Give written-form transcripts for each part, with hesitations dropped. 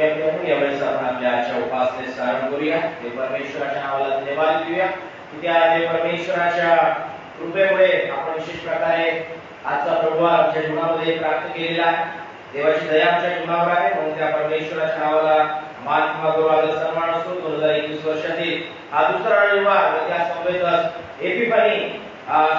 विद्यार्थ्यांनो, यावेळेस आपण आपल्या आजच्या उपासनेस प्रारंभ करूया. ते परमेश्वराच्या नावाला धन्यवाद देऊया की त्या परमेश्वराच्या कृपेमुळे आपण विशेष प्रकारे आजचा प्रभू आमच्या जीवनामध्ये प्राप्त केलेला आहे. देवाची दया आमच्या जीवनावर आहे, म्हणून त्या परमेश्वराच्या नावाला मान किंवा गौरव सन्मान असतो. 2021 वर्षातील हा दुसरा रविवार व त्या समवेतच एपिफनी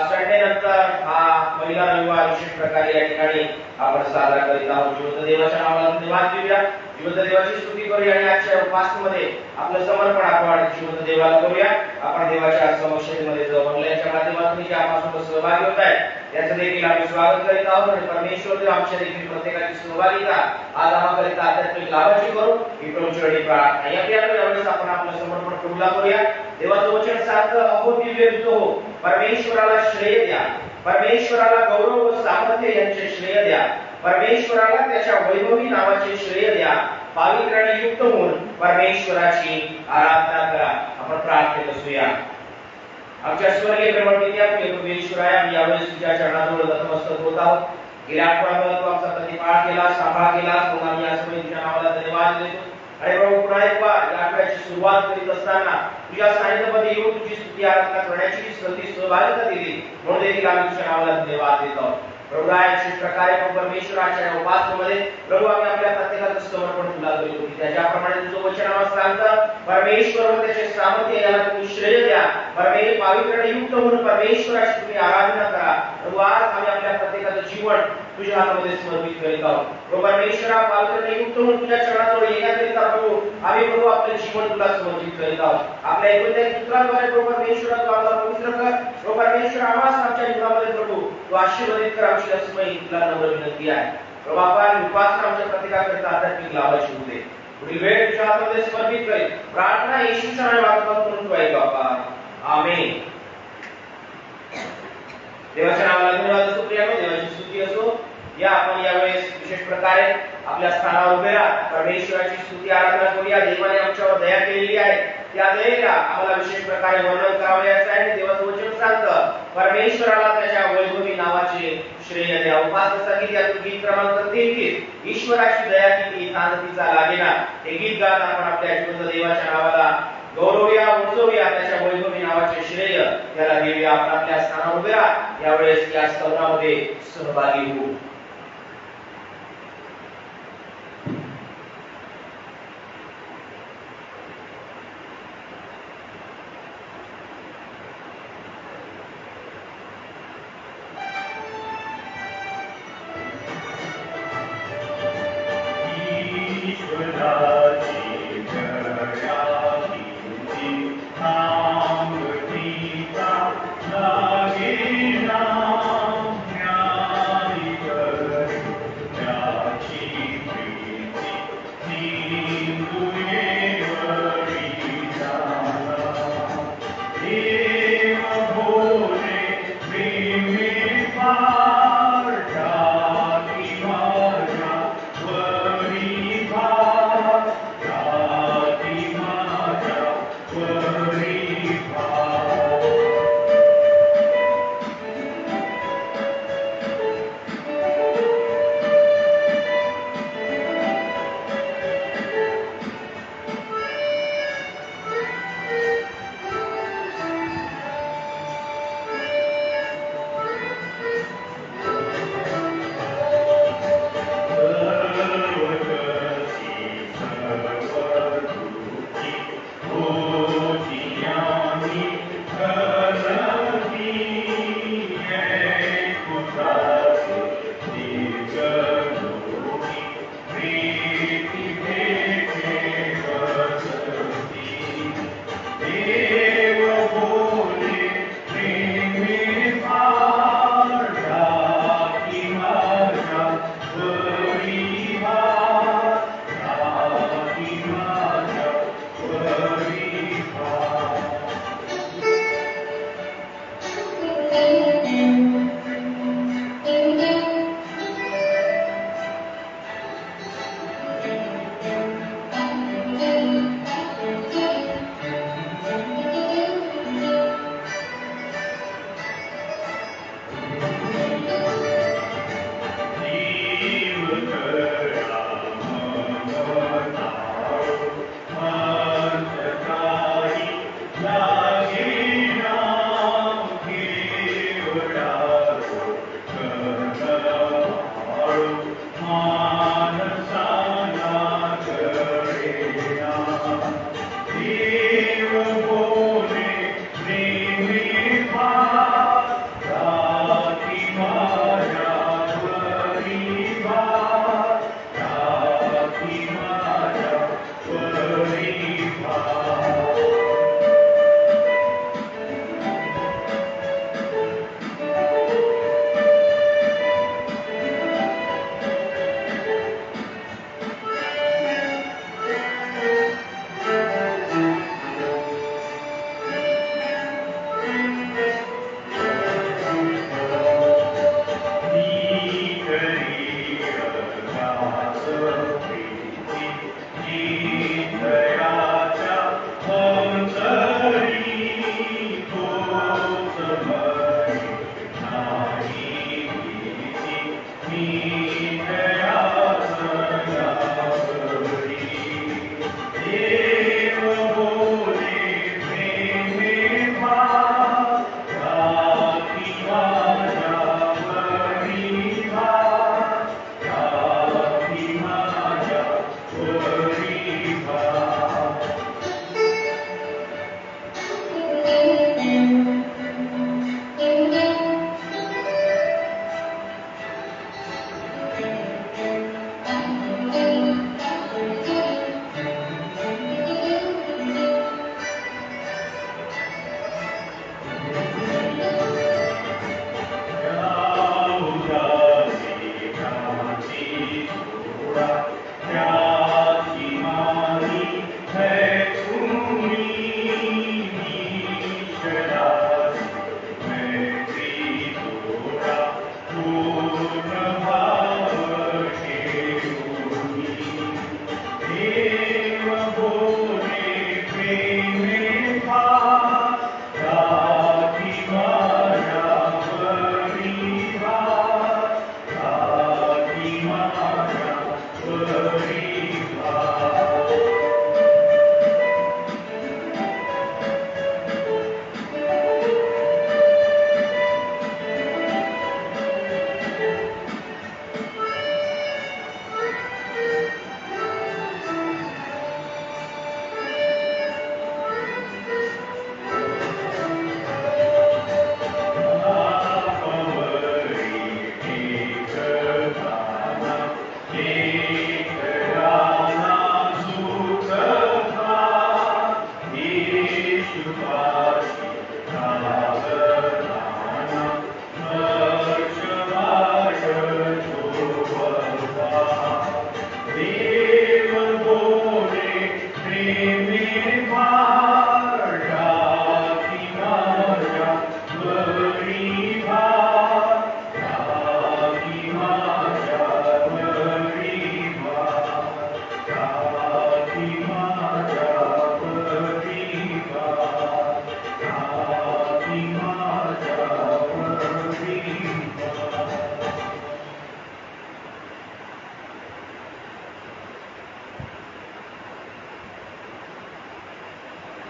संडे नंतर हा पहिला रविवार विशेष प्रकारे या ठिकाणी आपण साजरा करीत आहोत. जिवंत देवाच्या नावाला धन्यवाद देऊया, जिवंत देवाची स्तुती करूया आणि आजच्या उपासनेमध्ये आपलं समर्पण आपण जिवंत देवाला करूया. आपण देवाच्या समक्षतेमध्ये जो ऑनलाईनच्या माध्यमातून जे आपल्यासोबत सहभागी होत आहेत त्याचं देखील आम्ही स्वागत करीत आहोत आणि परमेश्वर देव आमच्या देखील प्रत्येकाची सहभागिता आज आम्हाकरिता आध्यात्मिक लाभाची करू ही प्रभूची प्रार्थना. या यावेळेस आपण आपलं समर्पण प्रभूला करूया. देवाचं वचन सारखं अहो दिव्य हो, परमेश्वराला श्रेय द्या, परमेश्वराला गौरव व सामर्थ्य यांचे श्रेय द्या, परमेश्वराला त्याच्या वैभवी नावाचे श्रेय द्या, पावित्र्याने युक्त होऊन परमेश्वराची आराधना करा. आपण प्रार्थना करूया. आमच्या स्वर्गीय प्रेमळ पित्या परमेश्वराया, आम्ही यावेळेस तुझ्या चरणाजवळ नतमस्तक होत आहोत. गेल्या आठवड्याभर तू आमचा प्रतिपाळ केला, सांभाळ केला, म्हणून आम्ही या समय तुझ्या नावाला धन्यवाद देतो. अरे प्रभू, पुन्हा एक वार या आठवड्याची सुरुवात करीत असताना तुझ्या सानिध्यामध्ये येऊन तुझी स्तुती आराधना करण्याची संधी सहभागिता दिली, म्हणून देखील आम्ही तुझ्या नावाला धन्यवाद देतो. प्रभू, विशेष प्रकारे परमेश्वराच्या उपासनेमध्ये प्रभू आम्ही आपल्या प्रत्येकाचं समर्पण तुला करीतो. त्याच्याप्रमाणे तुझं वचन आम्हाला सांगतं, परमेश्वर व त्याचे सामर्थ्य याला तुम्ही श्रेय द्या, पावित्र्याने युक्त होऊन परमेश्वराची तुम्ही आराधना करा. प्रभू, आज आम्ही आपल्या प्रत्येकाचं जीवन तुझ्या हातामध्ये समर्पित करीत आहोत. प्रभू परमेश्वरा, पावित्र्याने युक्त होऊन तुझ्या चरणाजवळ येण्याकरिता प्रभू आम्ही प्रभू आपले जीवन तुला समर्पित करीत आहोत. आपल्या एकूण पुत्राद्वारे प्रभू परमेश्वरा तू आम्हाला पवित्र कर. प्रभू परमेश्वर, आवाज आमच्या जीवनामध्ये प्रभू तू आशीर्वादित कर. आमची असमयी तुला नम्र विनंती आहे. प्रभू आपण उपासना आमच्या प्रत्येकाकरिता आध्यात्मिक लाभाची होते. पुढील वेळ तुझ्या हातामध्ये समर्पित करेल. प्रार्थना येशूच्या नावातून तू ऐक बाबा. आमेन. देवाच्या नावाला धन्यवाद असो. प्रियानो, देवाची स्तुती असो. या आपण यावेळेस विशेष प्रकारे आपल्या स्थानावर उभे राहा, परमेश्वराची स्तुती आराधना करूया. देवाने आमच्यावर दया केलेली आहे, त्या दयेला आम्हाला विशेष प्रकारे वर्णन करावयाचे आहे. देवाचं वचन सांगतं, परमेश्वराला त्याच्या वैभवी नावाचे श्रेय द्या. उपासनेसाठी यातून गीत क्रमांक 33, ईश्वराची दया किती शांतीचा लागेना, हे गीत गात आपण आपल्या जिवंत देवाच्या नावाला गौरवूया, उंचवूया, त्याच्या वैभवी नावाचे श्रेय त्याला देऊया. आपण आपल्या स्थानावर उभे राहा. यावेळेस या स्तवनामध्ये सहभागी होऊ.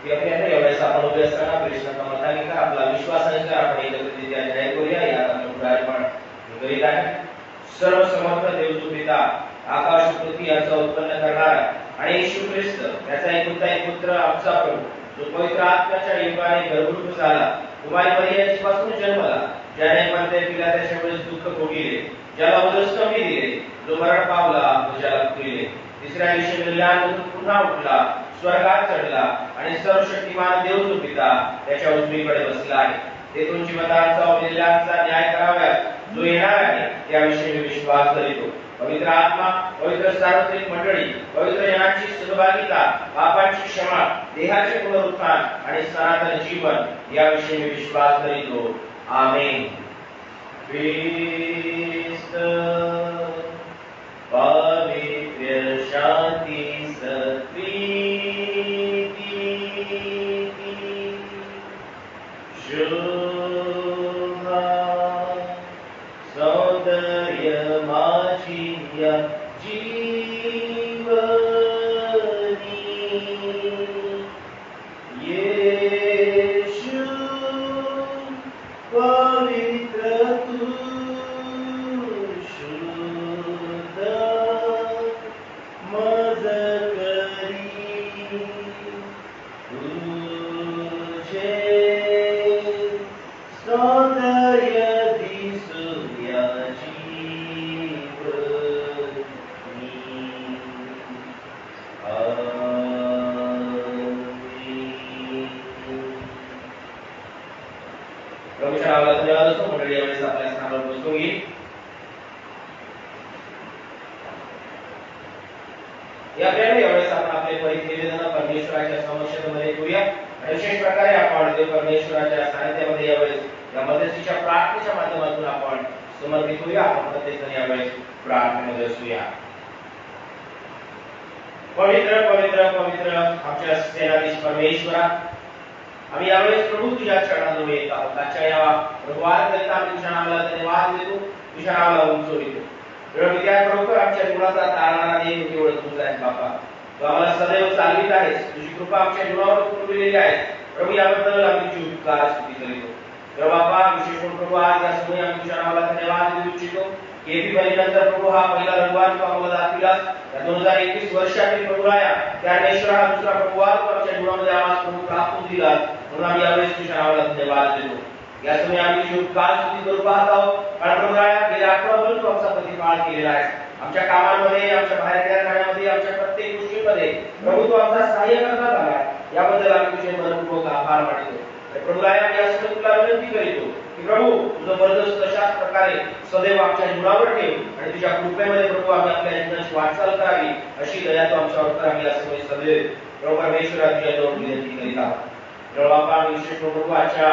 की आपल्याला यावेळेस आपण उभे असताना कृष्णाचा मताने का आपला विश्वासाने का आपण एकत्रितरित्या जाहीर करूया. यात आपण प्रार्थना करीत आहे. सर्व समर्थ देव पिता, आकाश पृथ्वी यांचा उत्पन्न करणारा आणि येशू ख्रिस्त याचा एक पुत्र आमचा प्रभू, जो पवित्र आत्म्याच्या योगाने गर्भरूप झाला, कुमारी मरियाची पासून जन्मला, ज्याने पंते पिलाताच्या वेळेस दुःख भोगले, ज्याला उदरस्तंभी दिले, जो मरण पावला व ज्याला पुरले, तिसऱ्या दिवशी मृत्यूमधून पुन्हा उठला, स्वर्गात चढला आणि सर्वशक्तिमान देव जो पिता त्याच्या उजवीकडे बसला आहे. तेथून जीवंतांचा व मेलेल्यांचा न्याय कराव्यास जो येणार आहे त्याविषयी मी विश्वास करीतो. पवित्र आत्मा, पवित्र सार्वत्रिक मंडळी, पवित्र जनांची सहभागिता, पापांची क्षमा, देहाचे पुनरुत्थान आणि सनातन जीवन याविषयी मी विश्वास करीतो. आमेन. ख्रिस्त पवित्र शांती सत्प्रीति शोभा सौंदर्य माझी या जीवनी येशू पवित्र तू शुद्ध मज करी तुझे सौंदर्य दिसूया प्रभूच्या नावाला धन्यवाद असो. मंडळी यावेळेस आपल्या स्थानावर बसून घेईल. यावेळेस आपण आपले परित निवेदन परमेश्वराच्या समक्षतेमध्ये करूया आणि विशेष प्रकारे आपण देव परमेश्वराच्या सानिध्यामध्ये यावेळेस या मध्यस्थीच्या प्रार्थनेच्या माध्यमातून आपण समर्पित होऊया. आपण प्रत्येकजण यावेळेस प्रार्थनेमध्ये असूया. पवित्र पवित्र पवित्र आमच्या सेनाधीश परमेश्वरा, आम्ही यावेळेस प्रभू तुझ्या चरणाजवळ येत आहोत. आजच्या या प्रभुवारकरिता आम्ही तुझ्या नावाला धन्यवाद देतो, तुझ्या नावाला उंचवितो. विद्या खरोखर आमच्या जीवनाचा तारणारा देव केवळ तूच आहेस बापा. तू आम्हाला सदैव चालवित आहेस. तुझी कृपा आमच्या जीवनावर पुरविलेली आहे. प्रभू याबद्दल आम्ही तुझी उपकार स्तुती करीतो. तर बापा विशेष करून प्रभू आज या समयी आम्ही तुझ्या नावाला धन्यवाद देऊ इच्छितो. केपी बलिनंतर प्रभू हा पहिला रविवार तू आम्हाला दाखविलास. या 2021 वर्षातील प्रभूराया त्या नेश्वर हा दुसरा प्रभुवार तू आमच्या जीवनामध्ये आम्हाला प्रभू प्राप्त दिलास, म्हणून आम्ही यावेळेस तुझ्या नावाला धन्यवाद देतो. या समय आम्ही तुझी उपकार स्तुती करू पाहत आहोत. कारण प्रभूराया गेल्या आठवड्याभर तू आमचा प्रतिपाळ केलेला आहे. आमच्या कामांमध्ये, आमच्या बाहेरच्या कार्यामध्ये, आमच्या प्रत्येक गोष्टीमध्ये प्रभू तू आमचा सहाय्य करत आला. याबद्दल आम्ही तुझे मनपूर्वक आभार मानतो. प्रभूराया मी या समय तुला विनंती करीतो की प्रभू तुझं बरदस्त तशाच प्रकारे सदैव आमच्या जीवनावर ठेव आणि तुझ्या कृपेमध्ये प्रभू आम्ही आपल्या जीवनाची वाटचाल करावी अशी दया तू आमच्यावर कर. आम्ही या समय सदैव प्रभू परमेश्वरा तुझ्याजवळ विनंती करीत आहोत. प्रभू बापा विशेष प्रभू आजच्या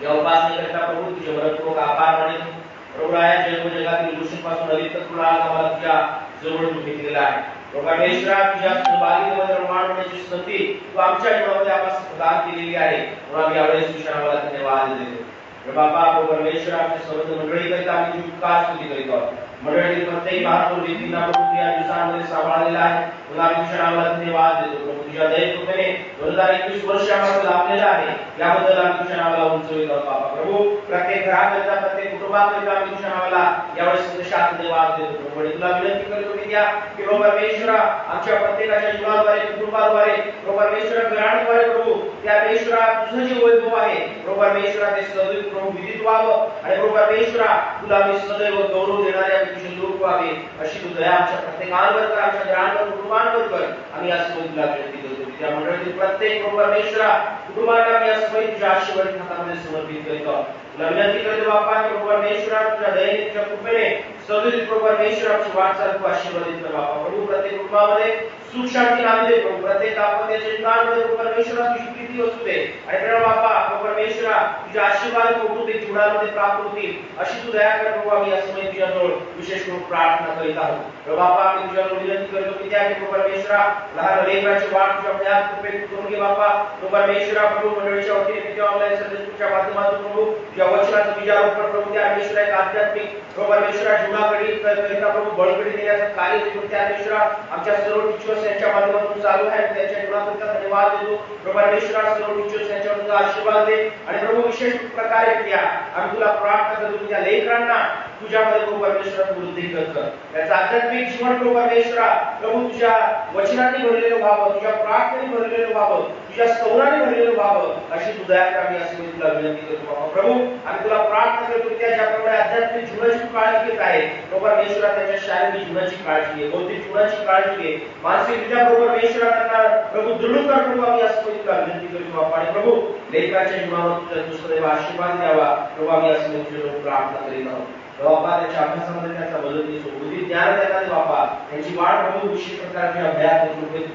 या उपासनेकरिता प्रभू तुझे मनपूर्वक आभार मानतो. प्रभूराया जगातील गोष्टींपासून अलिप्त तुला आम्हाला तुझ्या जवळ तू घेतलेला आहे. परमेश्वरा तुझ्या सहभागीमध्ये निर्माण होण्याची संधी तू आमच्या जीवनामध्ये आम्हाला प्रदान केलेली आहे, म्हणून आम्ही यावेळेस तुझ्या नावाला धन्यवाद देतो. बाबा परमेश्वरा आमच्या सर्व मंडळी करिता आम्ही तुझी उपकार स्तुती करीत आहोत. मंडळीतील प्रत्येक महात्मा व्यक्तींना प्रभू या दिवसांमध्ये सांभाळलेला आहे, म्हणून आम्ही तुझ्या नावाला धन्यवाद देतो. प्रभू तुझ्या दयेकृपेने 2021 वर्ष आम्हाला लाभलेला आहे, याबद्दल आम्ही तुझ्या नावाला उंचवित आहोत. बाबा प्रभू प्रत्येक घराकरिता, प्रत्येक कुटुंबाकरिता आम्ही तुझ्या नावाला यावेळेस तुझ्या धन्यवाद देतो. प्रभू तुला विनंती करतो की त्या की परमेश्वरा आमच्या प्रत्येकाच्या जीवनाद्वारे, कुटुंबाद्वारे, परमेश्वरा घराद्वारे प्रभू त्या परमेश्वरा तुझं जे वैभव आहे परमेश्वरा ते सदैव प्रभू विदित व्हावं आणि परमेश्वरा तुला आम्ही सदैव गौरव देणारे तुझे लोक व्हावे अशी तू दया आमच्या प्रत्येकावर कर, आमच्या घरांवर, कुटुंबांवर कर. आम्ही या समय तुला विनंती करतो. त्या मंडळीतील प्रत्येक परमेश्वरा कुटुंबाला आम्ही या समय तुझ्या आशीर्वाद हातामध्ये समर्पित करीत आहोत. तुला विनंती करतो बाप्पा की परमेश्वरा तुझ्या दयेने, तुझ्या कृपेने सदैव परमेश्वरा आमची वाटचाल तू आशीर्वादित कर. बाप्पा प्रभू प्रत्येक कुटुंबामध्ये सुख शांती नांदू दे. प्रभू प्रत्येक आपत्तीच्या ठिकाणामध्ये परमेश्वरा तुझी प्रीती असू दे आणि प्रभू बाप्पा परमेश्वरा तुझ्या आशीर्वाद करून ते जीवनामध्ये प्राप्त होतील अशी तू दया कर. प्रभू आम्ही या समय तुझ्याजवळ विशेष करून प्रार्थना करीत आहोत. प्रभू बाप्पा आम्ही तुझ्याजवळ विनंती करतो की त्या परमेश्वरा लहान लेकराची वाट तुझ्या प्रेमात कृपेने करून घे. बाप्पा प्रभू परमेश्वरा प्रभू मंडळीच्या वतीने किंवा ऑनलाईन सर्व्हिसच्या माध्यमातून प्रभू तुझ्या वचनाचं बीजारोपण प्रभू त्या परमेश्वरा एक आध्यात्मिक प्रभू परमेश्वरा जीवनाकडे करिता प्रभू बळकटी देण्याचं कार्य त्या परमेश्वरा आमच्या सर्व टीचर्स यांच्या माध्यमातून प्रभू चालू आहे त्याच्या जीवनाबद्दल धन्यवाद देतो प्रभू परमेश्वरा सर्व टीचर्स यांच्यावर आशीर्वाद दे आणि प्रभू विशेष प्रकारे द्या आम्ही तुला प्रार्थना करतो तुझ्या लेकरांना तुझ्यामध्ये प्रभू परमेश्वरा वृद्धी कर त्याचा आध्यात्मिक जीवन प्रभू परमेश्वरा प्रभू तुझ्या वचनांनी भरलेलं व्हावं तुझ्या प्रार्थनेने भरलेलं व्हावं तुझ्या स्तवनाने भरलेलं व्हावं अशी तू दया करावी अशी मी तुला विनंती करतो प्रभू आम्ही तुला प्रार्थना करतो त्या ज्याप्रमाणे आध्यात्मिक जीवनाची काळजी घेत आहे प्रभू परमेश्वरा त्याच्या शारीरिक जीवनाची काळजी घे बौद्धिक जीवनाची काळजी घे मानसिकरित्या प्रभू परमेश्वरा त्यांना प्रभू दृढ कर प्रभू आम्ही असं मी तुला विनंती करतो आणि प्रभू लेकराच्या जीवनावर तुझा दुसरा आशीर्वाद द्यावा प्रभू आम्ही असं मी तुझ्यावर प्रार्थना करीत आहोत बाबा त्याच्या अभ्यासामध्ये त्याचा मदतीस हो बुद्धी ज्ञान देणारे बाबा त्यांची वाढ प्रभू विशेष प्रकारचे अभ्यास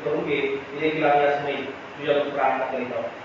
करून घे देखील आम्ही असं नाही तुझ्यावर प्रार्थना करीत आहोत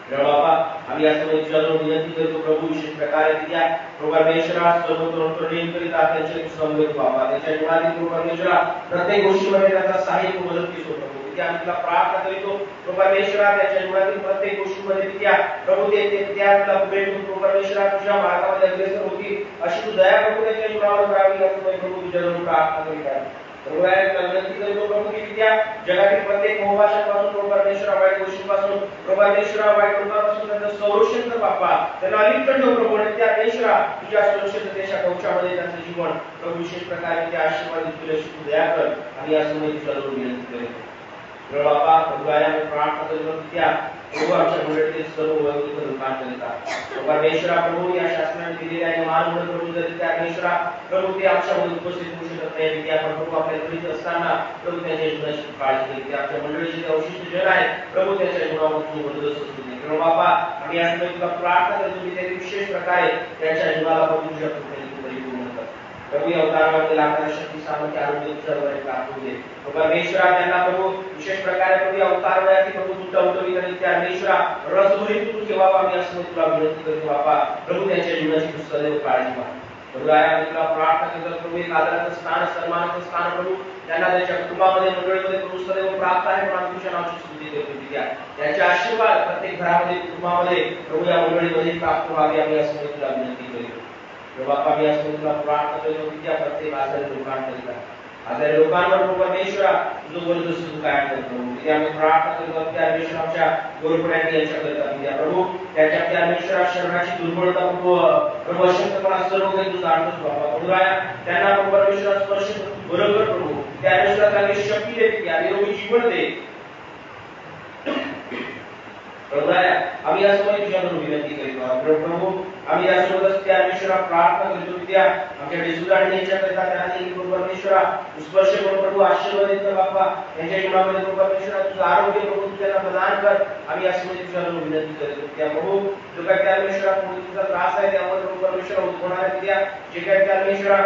बाबा आम्ही असं तुझ्याजवळ विनंती करतो प्रभू विशेष प्रकारे त्या प्रभू परमेश्वरा सर्व तरुण तरुणी करिता त्यांचे समवेत बाबा त्याच्या जीवनातील प्रभू परमेश्वरा प्रत्येक गोष्टीमध्ये त्याचा सहाय्य मदतीस हो प्रभू आम्ही तुला प्रार्थना करीतो प्रभू परमेश्वरा त्याच्या जीवनातील प्रत्येक गोष्टीमध्ये त्या प्रभू त्या तुला पुढे प्रभू परमेश्वरा तुझ्या मार्गामध्ये अग्रेसर होती अशी तू दया प्रभू त्याच्या जीवनावर करावी असं प्रभू तुझ्याजवळ प्रार्थना करीत आहे प्रभू विनंती करतो प्रभू की त्या जगातील प्रत्येक मोहभाषांपासून प्रभू परमेश्वरा वाईट गोष्टींपासून प्रभू परमेश्वरा वाईट लोकांपासून त्यांचं संरक्षण कर बाप्पा त्यांना अलीकडे ठेव प्रभू आणि त्या परमेश्वरा तुझ्या सुरक्षिततेच्या कवचामध्ये त्यांचं जीवन प्रभू विशेष प्रकारे त्या आशीर्वादित केल्याशी तू दया कर आणि असं मी तुझ्याजवळ विनंती करतो प्रभू बाप्पा प्रभू आम्ही प्रार्थना करतो त्या प्रभू आमच्या मंडळीतील सर्व वैयक्तिक दुकान करिता परमेश्वरा प्रभू या शासनाने दिलेल्या या मार्ग प्रभू जर त्या परमेश्वरा प्रभू ते आमच्यामध्ये उपस्थित होऊ शकत नाही की आपण प्रभू आपल्या घरीच असताना प्रभू त्यांच्या जीवनाची काळजी घेते आमच्या मंडळीचे जे अवशिष्ट जन आहे प्रभू त्यांच्या जीवनावर तू मदत असू दे प्रभू बाबा आम्ही आज तुला प्रार्थना करतो की त्यांनी विशेष प्रकारे त्यांच्या जीवनाला प्रभू तुझ्या कृपेने तू परिपूर्ण कर प्रभू या अवतारामध्ये लागणारी शक्ती सामर्थ्य आरोग्य तुझ्यावर प्राप्त होते परमेश्वरा त्यांना प्रभू विशेष प्रकारे प्रभू या अवतारावरती प्रभू तू टवटवीत आणि त्या परमेश्वरा रसभरीत तू ठेवा आम्ही असं तुला विनंती करतो बाबा प्रभू त्यांच्या जीवनाची तू सदैव काळजी घ्या प्रभू आम्ही तुला प्रार्थना करतो प्रभू एक आदराचं स्थान सन्मानाचं स्थान प्रभू त्यांना त्यांच्या कुटुंबामध्ये मंडळीमध्ये प्रभू सदैव प्राप्त आहे पण आम्ही तुझ्या नावाची स्तुती करतो द्या त्यांचे आशीर्वाद प्रत्येक घरामध्ये कुटुंबामध्ये प्रभू या मंडळीमध्ये प्राप्त व्हावे आम्ही असं तुला विनंती करतो प्रभू बाप्पा आम्ही असं तुला प्रार्थना करतो की त्या प्रत्येक आजारी लोकांकरिता आजारी लोकांवर प्रभू परमेश्वरा तुझं बोलतोस तू काय करतो की आम्ही प्रार्थना करतो त्या परमेश्वरा आमच्या गोरपड्यांनी यांच्याकरिता द्या प्रभू त्याच्या त्या परमेश्वरा शरीराची दुर्बलता प्रभू अशक्तपणा सर्व काही तू जाणतोस बाबा प्रभू त्यांना प्रभू परमेश्वरा स्पर्श बरोबर प्रभू त्या परमेश्वरा त्यांना शक्ती दे त्या निरोगी जीवन दे प्रभू आम्ही यासोबत तुझ्याकडून विनंती करीतो प्रभू आम्ही यासोबतच त्या परमेश्वरा प्रार्थना करतो की त्या आमच्या डिसुदाणी यांच्याकरिता त्यांनी प्रभू परमेश्वरा स्पर्श करून प्रभू आशीर्वाद देतो बाप्पा त्यांच्या जीवनामध्ये प्रभू परमेश्वरा तुझं आरोग्य प्रभू त्यांना प्रदान कर आम्ही यासोबत तुझ्याकडून विनंती करतो त्या प्रभू जो काही त्या परमेश्वरा तुझा त्रास आहे त्यामुळे प्रभू परमेश्वरा उद्भवणाऱ्या त्या जे काही त्या परमेश्वरा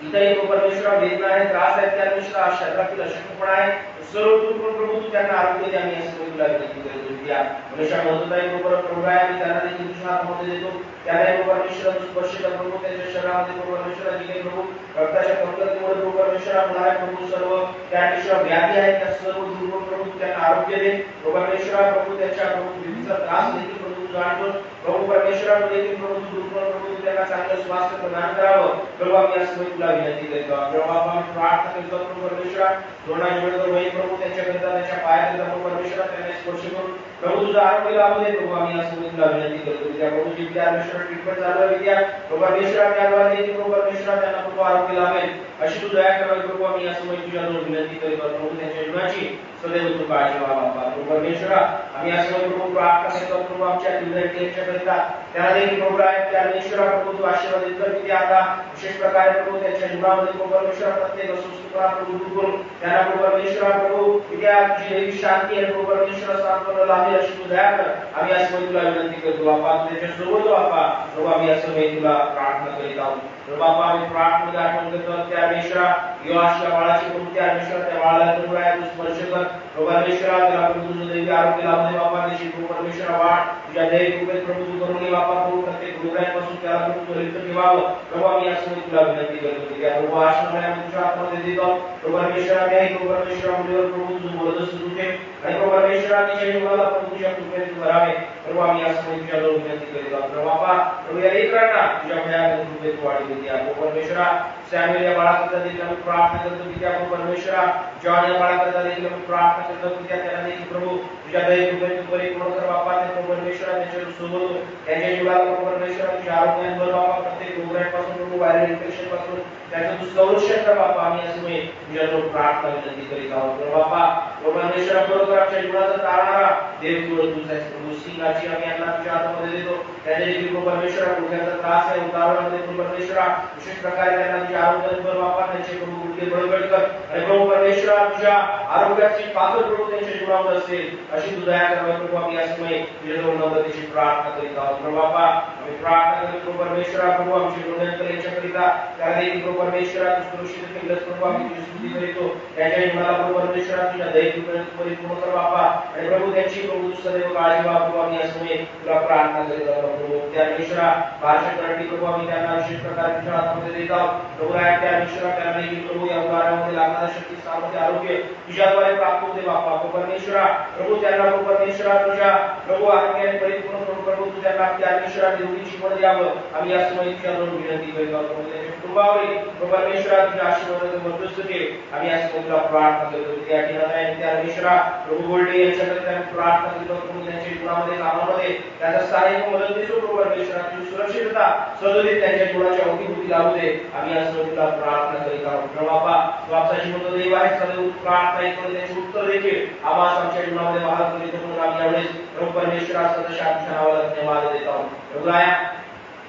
इतरही प्रभू परमेश्वरा वेदना आहे त्रास आहे त्या परमेश्वरा शरीरातील अशक्तपणा आहे सर्व प्रभू तू त्यांना आरोग्य दे आम्ही यासोबत तुला विनंती करतो त्या मनुष्या म्हणतोय प्रभू आम्ही त्यांना देखील तुझ्या हातामध्ये देतो त्याला प्रभू परमेश्वरा तू स्पर्श कर प्रभू त्यांच्या शरीरामध्ये प्रभू परमेश्वरा जी काही प्रभू रक्ताच्या कमतरतेमुळे प्रभू परमेश्वरा होणाऱ्या प्रभू सर्व त्या परमेश्वरा व्याधी आहेत त्या सर्व दूर प्रभू त्यांना आरोग्य दे प्रभू परमेश्वरा प्रभू त्यांच्या प्रभू विधीचा त्रास देखील प्रभू तू जाणतोस प्रभू परमेश्वरा देखील प्रभू तू दूर प्रभू त्यांना चांगलं स्वास्थ्य प्रदान करावं प्रभू आम्ही यासोबत तुला विनंती करतो प्रभू आम्ही प्रार्थना करतो प्रभू परमेश्वरा दोना जीवन वही प्रभू त्यांच्याकरिता त्याच्या पायाकरिता प्रभू परमेश्वरा त्यांना स्पर्श करून प्रभू तुझं आरोग्य लाभू दे प्रभू आम्ही यासोबत तुला विनंती करतो त्या प्रभू जी त्या परमेश्वरा ट्रीटमेंट चालू आहे त्या प्रभू परमेश्वरा त्याद्वारे देखील प्रभू परमेश्वरा त्यांना प्रभू आरोग्य लाभेल अशी तू दया करावी प्रभू आम्ही यासोबत तुझ्याजवळ विनंती करतो प्रभू त्यांच्या जीवनाची सदैव तू काळजी घ्या बाबा प्रभू परमेश्वरा आम्ही यासोबत प्रभू प्रार्थना करतो प्रभू आमच्या विद्यार्थ्यांच्याकरिता त्याला देखील प्रभू आहे त्या परमेश्वरा प्रभू तू आशीर्वादित कर की आता विशेष प्रकारे प्रभू त्यांच्या जीवनामध्ये प्रभू परमेश्वरा प्रत्येक अस्वस्थता प्रभू दूर करून त्यांना प्रभू परमेश्वरा प्रभू त्या तुझी दैवी शांती आणि प्रभू परमेश्वरा सांत्वन लाभेल अशी तू दया कर आम्ही यासोबत तुला विनंती करतो बाबा त्याच्या सोबत बाबा प्रभू आम्ही यासोबत तुला प्रार्थना करीत आहोत प्रभू बाबा आम्ही प्रार्थना आठवण करतो त्या परमेश्वरा योआशच्या बाळाची प्रभू त्या परमेश्वरा त्या बाळाला प्रभू आहे तू स्पर्श कर प्रभू परमेश्वरा त्याला प्रभू तुझं दैवी आरोग्य लाभू दे बाबा त्याची प्रभू परमेश्वरा वाढ तुझ्या दैवी कृपेत प्रभू तू करून घे बाबा प्रभू प्रत्येक रोगांपासून त्याला प्रभू त्वरित ठेवावं प्रभू आम्ही यासोबत तुला विनंती करतो त्या प्रभू आश्रमाला आम्ही तुझ्या हातामध्ये देतो प्रभू परमेश्वरा मी आहे प्रभू परमेश्वरा मुलीवर प्रभू तुझं बोलत सुरू ठेव आणि प्रभू परमेश्वरा तिच्या जीवनाला प्रभू तुझ्या कृपेने तू भरावे प्रभू आम्ही यासोबत तुझ्याजवळ विनंती करीत आहोत प्रभू बाबा प्रभू या लेकरांना तुझ्या भयानक कृपेत वाढवून द्या प्रभू परमेश्वरा सॅम्युएल या बाळाकरता देखील आम्ही प्रार्थना करतो की त्या प्रभू परमेश्वरा जॉन या बाळाकरता देखील आम्ही प्रार्थना करतो की त्याला देखील प्रभू तुझ्या दये कृपेत परिपूर्ण कर बापा ते प्रभू परमेश्वरा त्यांच्या सोबत त्यांच्या जीवाला प्रभू परमेश्वरा तुझ्या आरोग्याने भर बापा प्रत्येक रोगापासून प्रभू व्हायरल इन्फेक्शन पासून त्याचं तू संरक्षण कर बापा आम्ही असं मी तुझ्याजवळ प्रार्थना विनंती करीत आहोत बापा प्रभू परमेश्वरा बरोबर आमच्या जीवनाचा तारणारा देव तुझा प्रभू सिंगाची आम्ही यांना तुझ्या हातामध्ये देतो त्याच्या देखील प्रभू परमेश्वरा गुडघ्याचा त्रास आहे उतारण्यामध्ये प्रभू परमेश्वरा विशेष प्रकारे त्यांना तुझ्या आरोग्याने भर बापा त्यांचे प्रभू गुडघे बळकट कर आणि प्रभू परमेश्वरा तुझ्या आरोग्याची पातळ प्रभू त्यांच्या जीवनावर असेल अशी तू दया कर प्रभू आम्ही असं मी तुझ्याजवळ नम्रतेची प्रार्थना करीत आहोत प्रभू बापा आम्ही प्रार्थना करतो प्रभू परमेश्वरा प्रभू आमची गुणवंतर यांच्याकरिता त्याला देखील प्रभू परमेश्वरा तू सुरक्षित ठेवलंस प्रभू आम्ही तुझी स्तुती करीतो त्याच्या जीवनाला प्रभू परमेश्वरा तुझ्या दयेने परिपूर्ण कर बापा आणि प्रभू त्यांची प्रभू सदैव काळजी घ्या प्रभू आम्ही असं मी तुला प्रार्थना करीत आहोत प्रभू त्या परमेश्वरा भारतासाठी प्रभू आम्ही त्यांना विशेष प्रकारे तुझ्या हातामध्ये देत आहोत प्रभू त्या परमेश्वरा त्यांना देखील प्रभू या उदाहरणामध्ये लागणारा शक्ती सामर्थ्य आरोग्य तुझ्याद्वारे प्राप्त होते बापा प्रभू परमेश्वरा प्रभू त्यांना प्रभू परमेश्वरा तुझ्या प्रभू आरोग्याने परिपूर्ण करून प्रभू तुझ्या त्या परमेश्वरा निरोगी जीवन द्यावं आम्ही असं मी तुझ्याजवळ विनंती करीत आहोत प्रभू त्यांच्या कुटुंबावरील प्रभू परमेश्वरा तुझ्या आशीर्वादाने मध्यस्थ ठेव आम्ही असं तुला प्रार्थना करतो त्या ठिकाणी त्या परमेश्वरा प्रभू गोल्डे यांच्याकडे प्रार्थना करतो प्रभू त्यांच्या जीवनामध्ये कामामध्ये त्याचा सहाय्य मदत देतो प्रभू परमेश्वरा तुझी सुरक्षितता सदोदित त्यांच्या जीवनाच्या अवतीभोवती लावू दे आम्ही असं तुला प्रार्थना करीत आहोत प्रभू बापा तू आमचा जीवन देव आहे सदैव प्रार्थना ऐकून त्याचे उत्तर देखील आम्हाला आमच्या जीवनामध्ये वाहत करीत म्हणून आम्ही यावेळेस प्रभू परमेश्वरा सदस्य आमच्या नावाला धन्यवाद देत आहोत प्रभू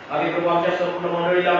आम्ही प्रभू आमच्या संपूर्ण मंडळीला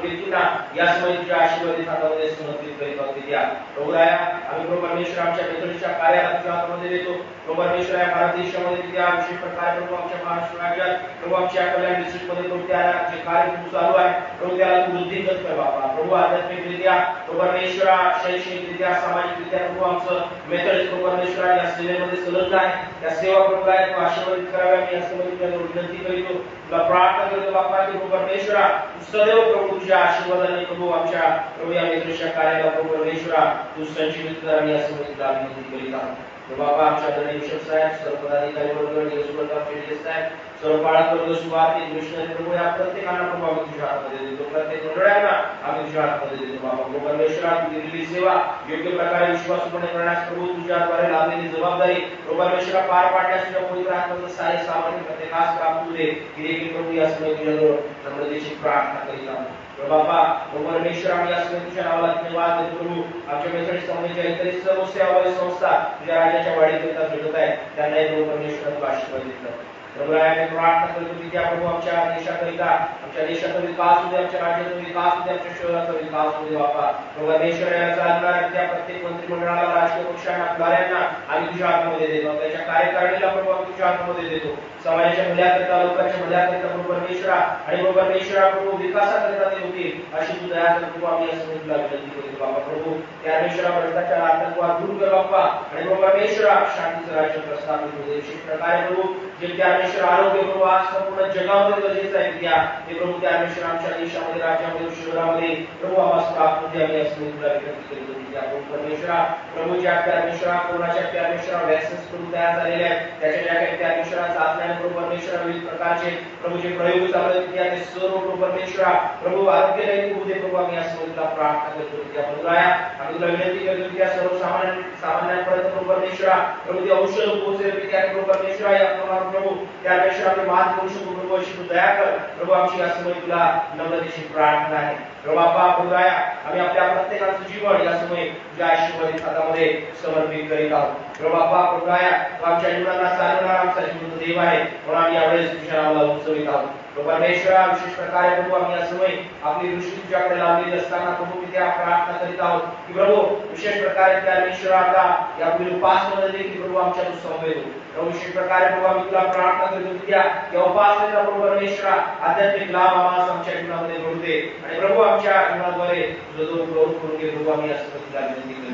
व्यक्तींना या समय तुझ्या आशीर्वादित हातामध्ये समर्पित करीत आहोत द्या प्रभू आम्ही प्रभू परमेश्वर आमच्या मेथोडिस्टच्या कार्याला तुझ्या हातामध्ये देतो प्रभू परमेश्वर या भारत देशामध्ये त्या विशेष प्रकारे प्रभू आमच्या महाराष्ट्र राज्यात प्रभू आमच्या कल्याण डिस्ट्रिक्टमध्ये प्रभू त्या जे कार्य तू चालू आहे प्रभू त्याला तू वृद्धिंगत कर बापा प्रभू आध्यात्मिकरित्या प्रभू परमेश्वरा शैक्षणिकरित्या सामाजिकरित्या प्रभू आमचं मेथोडिस्ट प्रभू परमेश्वरा या सेवेमध्ये संलग्न आहे त्या सेवा प्रभू आहे तू आशीर्वादित कराव्या मी असं तुझ्या विनंती करीतो तुला प्रार्थना करतो बापा की प्रभू परमेश्वरा सदैव प्रभू तुझ्या आशीर्वादाने प्रभू आमच्या प्रभू या मेथोडिस्टच्या कार्याला प्रभू परमेश्वरा तू संजीवित कर आणि असं तुला विनंती करीत आहोत बाबा आमच्या आदरणीय बिशप साहेब सर्व पदाधिकारी वर्ग येशूवर्ग आमचे साहेब सर्व पालक वर्ग सुवार्थिक मिशनरी प्रभू या प्रत्येकांना प्रभू आम्ही तुझ्या हातामध्ये देतो प्रत्येक मंडळांना आम्ही तुझ्या हातामध्ये देतो बाबा प्रभू परमेश्वरा तू दिलेली सेवा योग्य प्रकारे विश्वासूपणे करण्यास प्रभू तुझ्याद्वारे लाभलेली जबाबदारी प्रभू परमेश्वरा पार पाडण्यास तुझ्या पवित्र आत्म्याचं सहाय्य सामर्थ्य प्रत्येकास प्राप्त होऊ दे की देखील प्रभू या समय तुझ्याजवळ नम्रतेची प्रार्थना करीत आहोत बाबा प्रभू परमेश्वर आम्ही या समय तुझ्या नावाला धन्यवाद देतो प्रभू आमच्या मेथोडिस्ट समाजाच्या इतर सर्व सेवाभावी संस्था तुझ्या राज्याच्या वाढीकरिता झटत आहेत त्यांनाही प्रभू परमेश्वर तू आशीर्वाद देत प्रभू आम्ही प्रार्थना करतो की त्या प्रभू आमच्या देशाकरिता आमच्या देशाचा विकास होऊ दे आमच्या राज्याचा विकास होऊ दे आमच्या शहराचा विकास होऊ दे बापा प्रभू परमेश्वर या चालणाऱ्या त्या प्रत्येक मंत्रिमंडळाला राजकीय पक्षांना पुढाऱ्यांना आम्ही तुझ्या हातामध्ये देतो त्याच्या कार्यकारिणीला प्रभू आम्ही तुझ्या हातामध्ये देतो समाजाच्या भल्याकरिता लोकांच्या भल्याकरिता प्रभू परमेश्वरा आणि प्रभू परमेश्वरा प्रभू विकासाकरिता ते होतील अशी तू दया कर प्रभू आम्ही असं तुला विनंती करतो बाबा प्रभू त्या परमेश्वरा भ्रष्टाचार आतंकवाद दूर कर बाप्पा आणि प्रभू परमेश्वरा शांतीचं राज्य प्रस्थापित होऊ दे विशेष प्रकारे प्रभू जे त्या परमेश्वर आरोग्य प्रभू आज संपूर्ण जगामध्ये गरजेचं आहे त्या ते प्रभू त्या परमेश्वर आमच्या देशामध्ये राज्यामध्ये शहरामध्ये प्रभू आम्हाला प्राप्त होते आम्ही असं तुला विनंती करतो त्या प्रभू परमेश्वरा प्रभू ज्या त्या परमेश्वरा कोरोनाच्या त्या परमेश्वरा वॅक्सिन्स करून तयार झालेले आहेत त्याच्या ज्या काही त्या परमेश्वरा चाचण्या प्रभू परमेश्वरा विविध प्रकारचे प्रभू जे प्रयोग चालू आहेत त्या ते सर्व प्रभू परमेश्वरा प्रभू आरोग्यदायी होऊ दे प्रभू आम्ही असं तुला प्रार्थना करतो त्या प्रभू आम्ही तुला विनंती करतो त्या सर्व सामान्यांपर्यंत प्रभू परमेश्वरा प्रभू ते औषध पोहोचले त्या प्रभू परमेश्वरा या प्रभू त्या परमेश्वरा आम्ही मात करू शकू प्रभू अशी तू दया कर प्रभू आमची असं तुला नम्रतेची प्रार्थना आहे प्रभू बाप्पा प्रभू आम्ही आपल्या प्रत्येकाचं जीवन या समय तुझ्या आशीर्वादित हातामध्ये समर्पित करीत आहोत प्रभू बाप्पा प्रभू आमच्या जीवनाला चालवणारा आमचा जीवन देव आहे म्हणून आम्ही यावेळेस तुझ्या नावाला उत्सवित आहोत प्रभू परमेश्वरा विशेष प्रकारे प्रभू आम्ही या समय आपली दृष्टी तुझ्याकडे लावलेली असताना प्रभू मी त्या प्रार्थना करीत आहोत की प्रभू विशेष प्रकारे त्या परमेश्वरा आता या पुढील उपासनेमध्ये देखील प्रभू आमच्या तू संवेद हो प्रभू विशेष प्रकारे प्रभू आम्ही तुला प्रार्थना करतो की त्या उपासनेचा प्रभू परमेश्वरा आध्यात्मिक लाभ आम्हाला आमच्या जीवनामध्ये घडू दे आणि प्रभू आमच्या जीवनाद्वारे तुझं जो प्रभू करून घे प्रभू आम्ही असं तुला विनंती करतो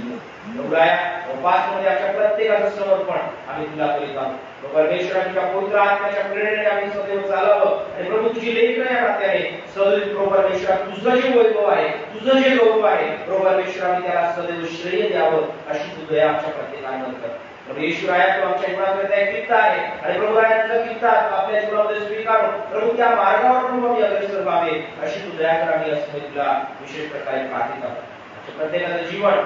प्रभू उपासनेमध्ये आमच्या प्रत्येकाचं समर्पण आम्ही तुला करीत आहोत परमेश्वराच्या पवित्र आत्म्याच्या प्रेरणेने आम्ही सदैव चालावं आणि प्रभू तुझी लेखन या नात्याने सदैव प्रभू परमेश्वरा तुझं जे वैभव आहे तुझं जे गौरव आहे प्रभू परमेश्वरा आम्ही त्याला सदैव श्रेय द्यावं अशी तू दया आमच्या प्रत्येकावर कर प्रभू येशू राया तो आमच्या जीवनामध्ये एक किस्सा आहे आणि प्रभू रायांचा किस्सा आपल्या जीवनामध्ये स्वीकारून प्रभू त्या मार्गावर प्रभू आम्ही अग्रेसर व्हावे अशी तू दया कर आम्ही असं तुला विशेष प्रकारे प्रार्थना करतो. प्रत्येकाचं जीवन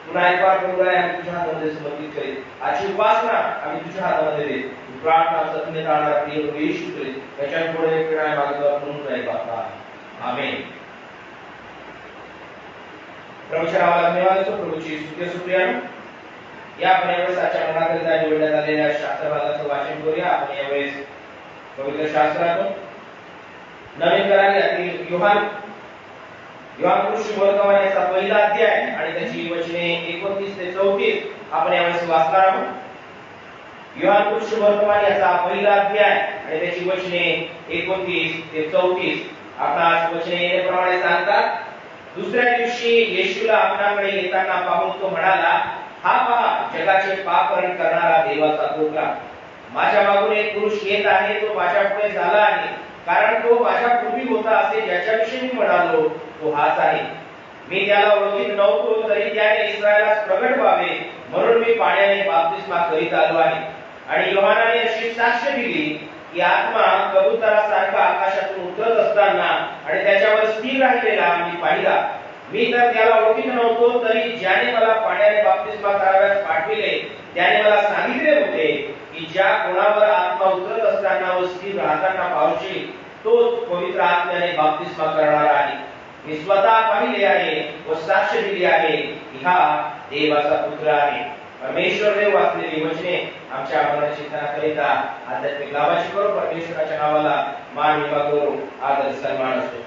पुन्हा एक बार प्रभू राया आम्ही तुझ्या हातामध्ये समर्पित करीत आजची उपासना आम्ही तुझ्या हातामध्ये देत प्रार्थना सत्य ताळणारा प्रिय प्रभू येशू करीत त्याच्या पुढे फिराय मागतो म्हणून राय बापा आमेन. प्रभूच्या नावाला धन्यवाद असो. प्रभूची स्तुती असो. प्रियानो या आपण यावेळेस आजच्या मनाकरिता निवडण्यात आलेल्या शास्त्र भागाचं वाचन करूया. आपण यावेळेस पवित्र शास्त्रातून नवीन करारातील योहान सुवर्तमान याचा पहिला अध्याय आणि त्याची वचने 29 ते 34 आपण यावेळेस वाचणार आहोत. योहान सुवर्तमान याचा पहिला अध्याय आणि त्याची वचने 29 ते 34 आपणास वचने याप्रमाणे सांगतात. दुसऱ्या दिवशी येशूला आपणाकडे येताना पाहून तो म्हणाला, हा पहा जगाचे पापहरण करणारा देवाचा कोकणा. माझ्या मागून एक पुरुष येत आहे, तो माझ्या पुढे झाला आहे, कारण तो माझ्या पूर्वी होता असे ज्याच्याविषयी मी म्हणालो तो हाच आहे. मी त्याला ओळखीत नव्हतो, तरी त्याने इस्रायलास प्रगट व्हावे म्हणून मी पाण्याने बाप्तिस्मा करीत आलो आहे. आणि योहानाने अशी साक्ष दिली की आत्मा कबुतरासारखा आकाशातून उतरत असताना आणि त्याच्यावर स्थिर राहिलेला मी पाहिला. मी तर त्याला ओळखीत नव्हतो, तरी ज्याने मला पाण्याने बाप्तिस्मा करावयास पाठविले त्याने मला सांगितले होते की ज्या कोणावर आत्मा उतरत असताना व स्थिर राहताना पावशील तोच पवित्र आत्म्याने बाप्तिस्मा करणारा आहे. मी स्वतः पाहिले आहे व साक्ष दिली आहे की हा देवाचा पुत्र आहे. परमेश्वर देव वाचलेली वचने आमच्या शिक्षणाकरिता आध्यात्मिक लाभाची करो. परमेश्वराच्या नावाला मान महिमा करो, आदर सन्मान असो.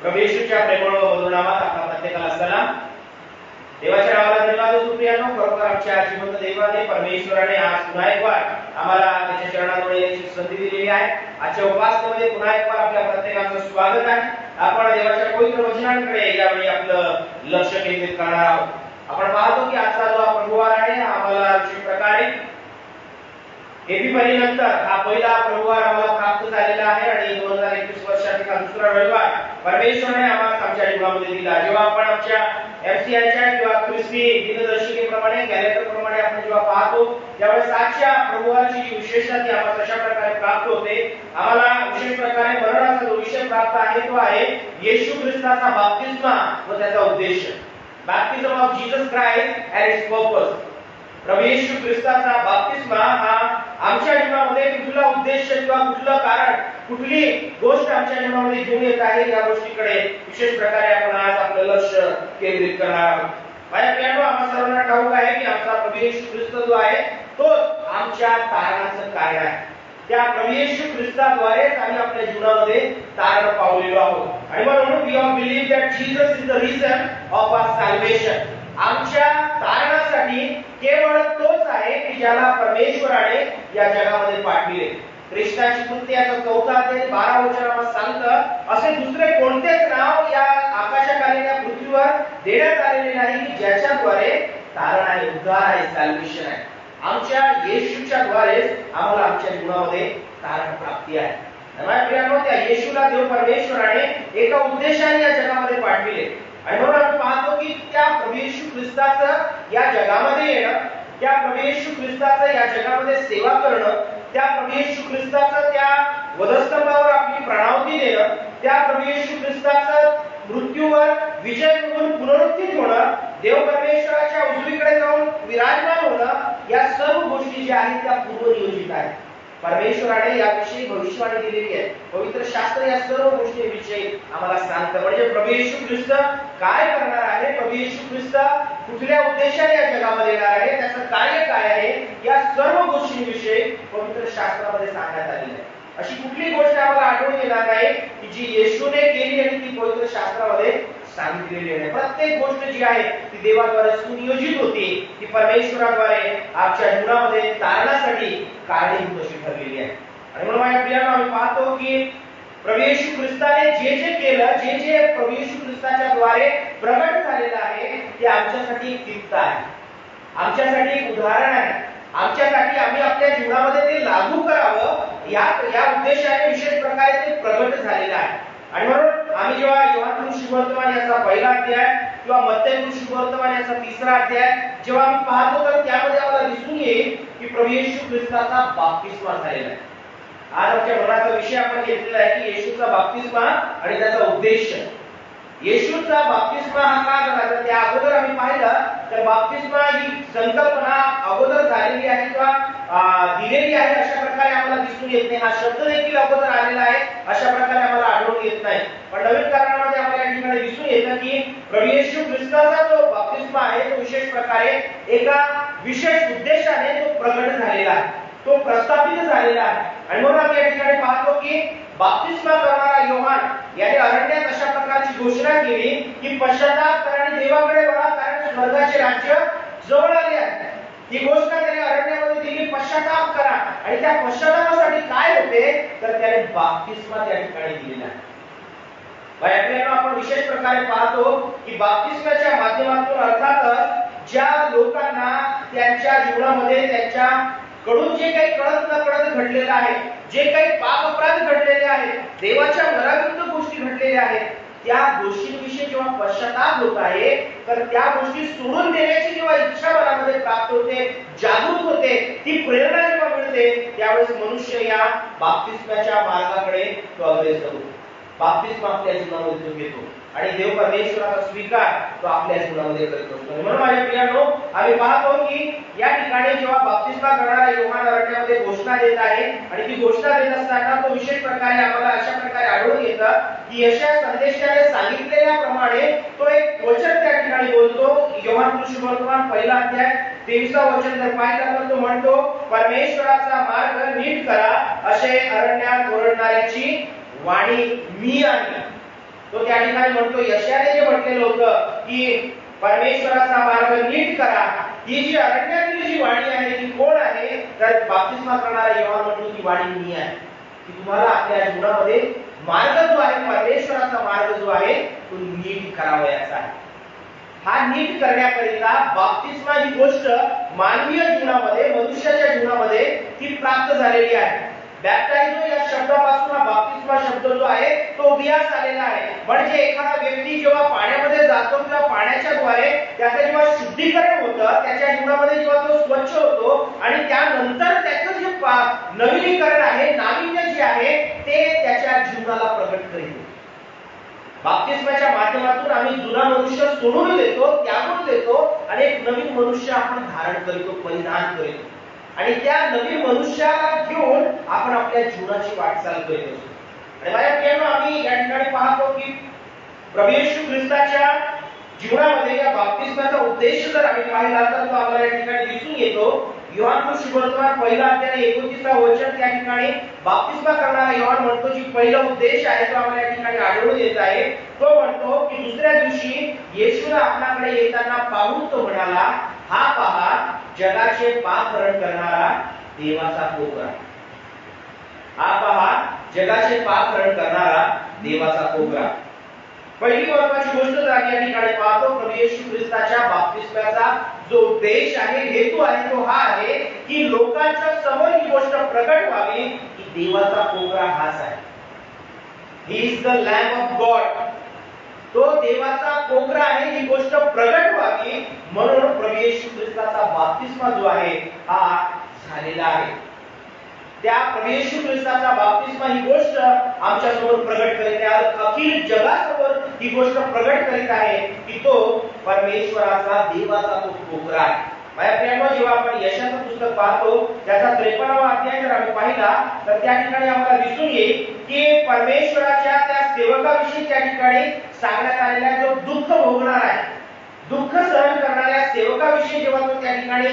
प्रभू येशूच्या प्रेमळ व मधुर नामात आपल्या प्रत्येकाला सलाम. देवाच्या नावाला धन्यवाद असो. प्रियानो, खरोखर आमच्या जिवंत देवाने परमेश्वराने आज पुन्हा एक बार आम्हाला त्याच्या चरणाजवळ येण्याची संधी दिलेली आहे. आजच्या उपासनेमध्ये पुन्हा एक बार आपल्या प्रत्येकाचं स्वागत आहे. आपण देवाच्या पवित्र वचनांकडे यावेळी आपलं लक्ष केंद्रित करणार आहोत. आपण पाहतो की आजचा जो प्रभुवार आहे आम्हाला विशेष प्रकारे एप्रिल नंतर हा पहिला प्रभुवार आम्हाला प्राप्त झालेला आहे आणि 2021 वर्षातील हा दुसरा रविवार परमेश्वराने आम्हाला आमच्या जीवनामध्ये दिला. जेव्हा आपण आमच्या एमसीआयच्या किंवा ख्रिस्ती दिनदर्शिकेप्रमाणे कॅलेंडरप्रमाणे आपण जेव्हा पाहतो त्यावेळेस आजच्या प्रभुवारची जी विशेषता ती आम्हाला कशा प्रकारे प्राप्त होते. आम्हाला विशेष प्रकारे मरणाचा जो विषय प्राप्त आहे तो आहे येशू ख्रिस्ताचा बाप्तिस्मा व त्याचा उद्देश. Baptism of Jesus Christ and its purpose. प्रभू येशू ख्रिस्ताचा बाप्तिस्मा हा आमच्या जीवनामध्ये कुठला उद्देश किंवा कुठलं कारण कुठली गोष्ट आमच्या जीवनामध्ये घेऊन येत आहे या गोष्टीकडे विशेष प्रकारे आपण आज आपलं लक्ष केंद्रित करणार आहोत. माझ्या प्रियानो, आम्हा सर्वांना ठाऊक आहे की आमचा प्रभू येशू ख्रिस्त जो आहे तो आमच्या तारणाचं कारण आहे. त्या प्रभू येशू ख्रिस्ताद्वारेच आम्ही आपल्या जीवनामध्ये तारण पावलेलो आहोत आणि म्हणून we all believe that Jesus is the reason of our salvation. आमच्या तारणासाठी केवळ तोच आहे की ज्याला परमेश्वराने या जगामध्ये पाठविले. ख्रिस्ताची कृती याचा 4 अध्याय 12 वचन आम्हाला सांगतं असे दुसरे कोणतेच नाव या आकाशाखाली या पृथ्वीवर देण्यात आलेले नाही की ज्याच्याद्वारे तारण आहे, उद्धार आहे, सॅल्वेशन आहे. आमच्या येशूच्या द्वारेच आम्हाला आमच्या जीवनामध्ये तारण प्राप्ती आहे. माझ्या प्रियानो, त्या येशूला देव परमेश्वराने एका उद्देशाने या जगामध्ये पाठविले आणि म्हणून आपण पाहतो की त्या प्रभू येशू ख्रिस्ताचं या जगामध्ये येणं, त्या प्रभू येशू ख्रिस्ताचं या जगामध्ये सेवा करणं, त्या प्रभू येशू ख्रिस्ताचं त्या वधस्तंभावर आपली प्राणाहुती देणं, त्या प्रभू येशू ख्रिस्ताचं मृत्यूवर विजय मिळवून पुनरुत्थित होणं, देव परमेश्वराच्या उजवीकडे जाऊन विराजमान होणं, या सर्व गोष्टी ज्या आहेत त्या पूर्वनियोजित आहेत. परमेश्वराने याविषयी भविष्यवाणी दिलेली आहे. पवित्र शास्त्र या सर्व गोष्टींविषयी आम्हाला सांगतं. म्हणजे प्रभू येशू ख्रिस्त काय करणार आहे, प्रभू येशू ख्रिस्त कुठल्या उद्देशाने या जगामध्ये येणार आहे, त्याचं कार्य काय आहे, या सर्व गोष्टींविषयी पवित्र शास्त्रामध्ये सांगण्यात आलेलं आहे. अशी कुठली गोष्ट आम्हाला आढळून येणार नाही की जी येशूने केली आणि ती पवित्र शास्त्रामध्ये सांगितलेली आहे. प्रत्येक गोष्ट जी आहे ती देवाद्वारे सुनियोजित होती, ती परमेश्वराद्वारे आमच्या जीवनामध्ये तारणासाठी कारणीभूत अशी ठरलेली आहे. आणि म्हणून माझ्या प्रियानो, आम्ही पाहतो की प्रभू येशू ख्रिस्ताने जे जे केलं, जे जे प्रभू येशू ख्रिस्ताच्या द्वारे प्रगट झालेलं आहे ते आमच्यासाठी एक दीप्त आहे, आमच्यासाठी एक उदाहरण आहे, आमच्यासाठी आम्ही आपल्या जीवनामध्ये ते लागू करावं या उद्देशाने विशेष प्रकारे ते प्रगट झालेलं आहे. आणि म्हणून आम्ही जेव्हा योहान सुवर्तमान याचा पहिला अध्याय किंवा मत्ती सुवर्तमान याचा तिसरा अध्याय जेव्हा आम्ही पाहतो तर त्यामध्ये आम्हाला दिसून येईल की प्रभू येशू ख्रिस्ताचा बाप्तिस्मा झालेला आहे. आज आमच्या मनाचा विषय आपण घेतलेला आहे की येशूचा बाप्तिस्मा आणि त्याचा उद्देश. येशूचा बाप्तिस्मा हा का झाला तर त्या अगोदर आम्ही पाहिलं तर बाप्तिस्मा ही संकल्पना अगोदर झालेली आहे किंवा दिलेली आहे अशा प्रकारे आम्हाला दिसून येत नाही. हा शब्द देखील अगोदर आलेला आहे अशा प्रकारे आम्हाला आढळून येत नाही. पण नवीन करारामध्ये आम्हाला या ठिकाणी दिसून येतं की प्रभू येशू ख्रिस्ताचा जो बाप्तिस्मा आहे तो विशेष प्रकारे एका विशेष उद्देशाने तो प्रगट झालेला आहे, तो प्रस्थापित झालेला आहे. आणि म्हणून आम्ही या ठिकाणी पाहतो की बाप्तिस्मा करणारा योहान याने अरण्यात अशा प्रकारची घोषणा केली की पश्चाताप करा आणि देवाकडे वळा कारण स्वर्गाचे राज्य जवळ आले आहे. ही घोषणा त्याने अरण्यामध्ये दिली, पश्चाताप करा. आणि त्या पश्चातापासाठी काय होते तर त्याने बाप्तिस्मा त्या ठिकाणी दिलेला आहे. आपल्याला आपण विशेष प्रकारे पाहतो की बाप्तिस्माच्या माध्यमातून अर्थातच ज्या लोकांना त्यांच्या जीवनामध्ये त्यांच्या कडून जे काही कळत न कळत घडलेलं आहे, जे काही पाप अपराध घडलेले आहेत, देवाच्या मनाविरुद्ध गोष्टी घडलेल्या आहेत, त्या गोष्टींविषयी जेव्हा पश्चाताप होत आहे तर त्या गोष्टी सोडून देण्याची जेव्हा इच्छा मनामध्ये प्राप्त होते, जागृत होते, ती प्रेरणा जेव्हा मिळते त्यावेळेस मनुष्य या बाप्तिस्माच्या मार्गाकडे तो अग्रेसर होतो. बाप्तिस्मा आपल्या जीवनामध्ये घेतो आणि देव परमेश्वराचा स्वीकार तो आपल्या जीवनामध्ये करत असतो. म्हणून माझ्या प्रियांनो आम्ही पाहतो की या ठिकाणी जेव्हा बाप्तिस्मा करणारा योहान अरण्यामध्ये घोषणा देत आहे आणि ती घोषणा देत असताना तो विशेष प्रकारे आम्हाला अशा प्रकारे आढळून येतं की यशाया संदेशाने सांगितलेल्याप्रमाणे तो एक वचन त्या ठिकाणी बोलतो. योहान सुवर्तमान पहिला अध्याय 23 वचन जर पाहिलं तर तो म्हणतो परमेश्वराचा मार्ग नीट करा असे अरण्यात ओरडणाऱ्याची वाणी मी आहे. तो त्या ठिकाणी म्हणतो यशायाने जे म्हटलेलं होतं की परमेश्वराचा मार्ग नीट करा, ही जी अरण्यातील जी वाणी आहे ती कोण आहे तर बाप्तिस्मा करणारा योहान म्हणतो ती वाणी मी आहे की तुम्हाला आपल्या जीवनामध्ये मार्ग जो आहे परमेश्वराचा मार्ग जो आहे तो नीट करावयाचा आहे. हा नीट करण्याकरिता बाप्तिस्मा ही गोष्ट मानवीय जीवनामध्ये मनुष्याच्या जीवनामध्ये ती प्राप्त झालेली आहे. बॅप्टायझो या शब्दापासून हा बाप्तिस्मा शब्द जो आहे तो उदयास आलेला आहे. म्हणजे एखादा व्यक्ती जेव्हा पाण्यामध्ये जातो किंवा पाण्याच्या द्वारे त्याचं जेव्हा शुद्धीकरण होतं, त्याच्या जीवनामध्ये जेव्हा तो स्वच्छ होतो आणि त्यानंतर त्याचं जे नवीनीकरण आहे, नाविन्य जे आहे ते त्याच्या जीवनाला प्रगट करीत. बाप्तिस्माच्या माध्यमातून आम्ही जुना मनुष्य सोडून देतो, त्यागून देतो आणि एक नवीन मनुष्य आपण धारण करतो, परिधान करतो आणि त्या नवीन मनुष्याला घेऊन आपण आपल्या जीवनाची वाटचाल करीत असतो. आणि माझ्या प्रियांनो आम्ही या ठिकाणी पाहतो की प्रभू येशू ख्रिस्ताच्या जीवनामध्ये या बाप्तिस्माचा उद्देश जर आम्ही पाहिला तर तो आम्हाला या ठिकाणी दिसून येतो. योहान सुवर्तमान पहिला अध्याय 29 वचन त्या ठिकाणी बाप्तिस्मा करणारा योहान म्हणतो की पहिला उद्देश आहे तो आम्हाला या ठिकाणी आढळून येत आहे. तो म्हणतो की दुसऱ्या दिवशी येशूला आपल्याकडे येताना पाहून तो म्हणाला, हा पहा जगाचे पाप हरण करणारा देवाचा कोपरा. हा पहा जगाचे पाप हरण करणारा देवाचा कोपरा. पहिली महत्वाची गोष्ट जर आम्ही या ठिकाणी पाहतो प्रभू येशू ख्रिस्ताच्या बाप्तिस्माचा जो उद्देश आहे, हेतू आहे तो हा आहे की लोकांच्या समोर ही गोष्ट प्रगट व्हावी की देवाचा कोपरा हाच आहे. He is the lamb of God. तो देवाचा कोपरा आहे, ही गोष्ट प्रगट व्हावी म्हणून प्रभू येशू ख्रिस्ताचा बाप्तिस्मा जो आहे हा झालेला आहे. त्या प्रभू येशू ख्रिस्ताचा बाप्तिस्मा ही गोष्ट आमच्या समोर प्रगट करीत आहे, अखिल जगासमोर ही गोष्ट प्रगट करीत आहे की तो परमेश्वराचा देवाचा तो कोपरा आहे. माझ्या प्रियांनो जेव्हा आपण यशाचं पुस्तक पाहतो त्याचा 53वा अध्याय जर आम्ही पाहिला तर त्या ठिकाणी आम्हाला दिसून येईल की परमेश्वराच्या त्या सेवकाविषयी त्या ठिकाणी सांगण्यात आलेला जो दुःख भोगणार आहे, दुःख सहन करणाऱ्या सेवकाविषयी जेव्हा तो त्या ठिकाणी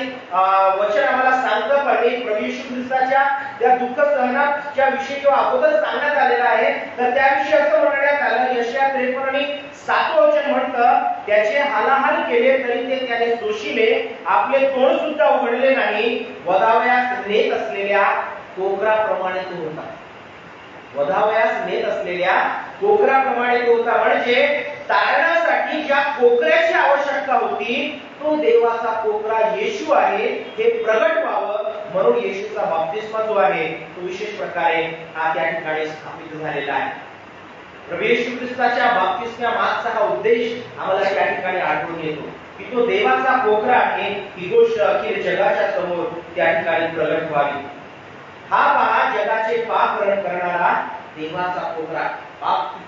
वचन आम्हाला सांगतं प्रभू येशू ख्रिस्ताच्या त्या दुःख सहनाच्या विषयी जेव्हा अगोदर सांगण्यात आलेला आहे तर त्याविषयी असं म्हणण्यात आलं, यशाया 53 आणि 7 वचन म्हणतं, त्याचे हालाहाल केले तरी ते त्याने शोषिले, आपले तोंड सुद्धा उघडले नाही, वधावयास नेत असलेल्या कोकराप्रमाणे तो होता. वधावयास नेत असलेल्या कोकराप्रमाणे तो होता. म्हणजे तारणासाठी ज्या कोकऱ्याची आवश्यकता होती तो देवाचा कोकरा येशू आहे हे प्रगट व्हावं म्हणून येशूचा बाप्तिस्मा जो आहे तो विशेष प्रकारे हा त्या ठिकाणी स्थापित झालेला आहे. प्रभू येशू ख्रिस्ताच्या बाप्तिस्म्या मागचा हा उद्देश आम्हाला या ठिकाणी आढळून येतो की तो देवाचा कोकरा आहे, ही गोष्ट अखेर जगाच्या समोर त्या ठिकाणी प्रगट व्हावी. हा पहा जगाचे पाप हरण करणारा देवाचा कोकरा.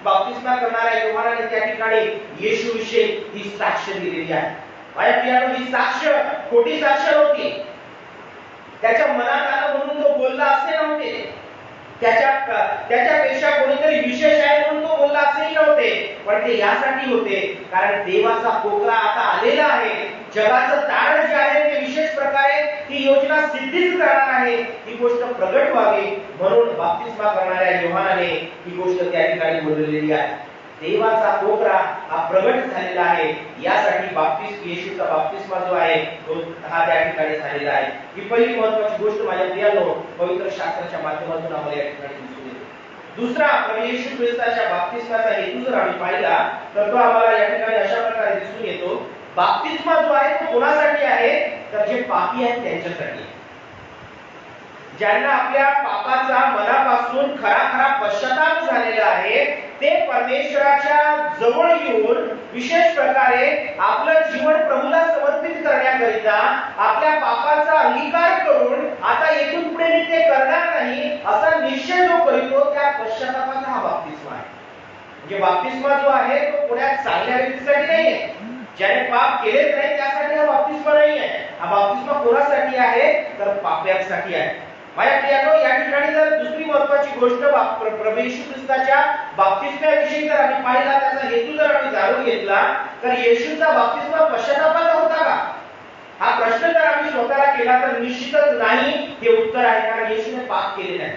बाप्तिस्मा करणाऱ्या योहानाने त्या ठिकाणी येशू विषयी ही साक्ष दिलेली आहे. माझ्या प्रियानो, ही साक्ष खोटी साक्ष नव्हती. त्याच्या मनात आलं म्हणून तो बोलला असे नव्हते. त्याच्यापेक्षा कोणीतरी विशेष आहे म्हणून तो बोलला असेही नव्हते. पण ते यासाठी होते कारण देवाचा कोकरा आता आलेला आहे. जगाचं तारण जे आहे ते विशेष प्रकारे ही योजना सिद्धीच करणार आहे, ही गोष्ट प्रगट व्हावी म्हणून बाप्तिस्मा करणाऱ्या योहानाने ही गोष्ट त्या ठिकाणी बोललेली आहे. देवाचा कोकरा हा प्रगट झालेला आहे, यासाठी येशूचा बाप्तिस्मा जो आहे तो हा त्या ठिकाणी झालेला आहे. ही पहिली महत्त्वाची गोष्ट माझ्या प्रियानो पवित्र शास्त्राच्या माध्यमातून आम्हाला या ठिकाणी दिसून येते. दुसरा, प्रभू येशू ख्रिस्ताच्या बाप्तिस्माचा हेतू जर आम्ही पाहिला तर तो आम्हाला या ठिकाणी अशा प्रकारे दिसून येतो. बाप्तिस्मा जो आहे तो कोणासाठी आहे तर जे पापी आहेत त्यांच्यासाठी, ज्यांना आपल्या पापाचा मनापासून खरा पश्चाताप झालेला आहे, ते परमेश्वराच्या जवळ येऊन विशेष प्रकारे आपलं जीवन प्रभूला समर्पित करण्याकरिता आपल्या पापाचा अंगीकार करून आता येथून पुढे मी ते करणार नाही असा निश्चय जो करतो, त्या पश्चातापाचा हा बाप्तिस्मा आहे. म्हणजे बाप्तिस्मा जो आहे तो कोणा चांगल्या व्यक्तीसाठी नाहीये, ज्याने पाप केलेच नाही त्यासाठी हा बाप्तिस्मा नाही आहे. हा बाप्तिस्मा कोणासाठी आहे तर पाप्यांसाठी आहे. माझ्या प्रियानो, या ठिकाणी जर दुसरी महत्त्वाची गोष्ट प्रभू येशू ख्रिस्ताच्या बाप्तिस्म्याविषयी जर आम्ही पाहिला, त्याचा हेतू जर आम्ही जाणून घेतला तर येशूचा बाप्तिस्मा पश्चातापाचा होता का हा प्रश्न जर आम्ही स्वतःला केला तर निश्चितच नाही हे उत्तर आहे. कारण येशूने पाप केले नाही.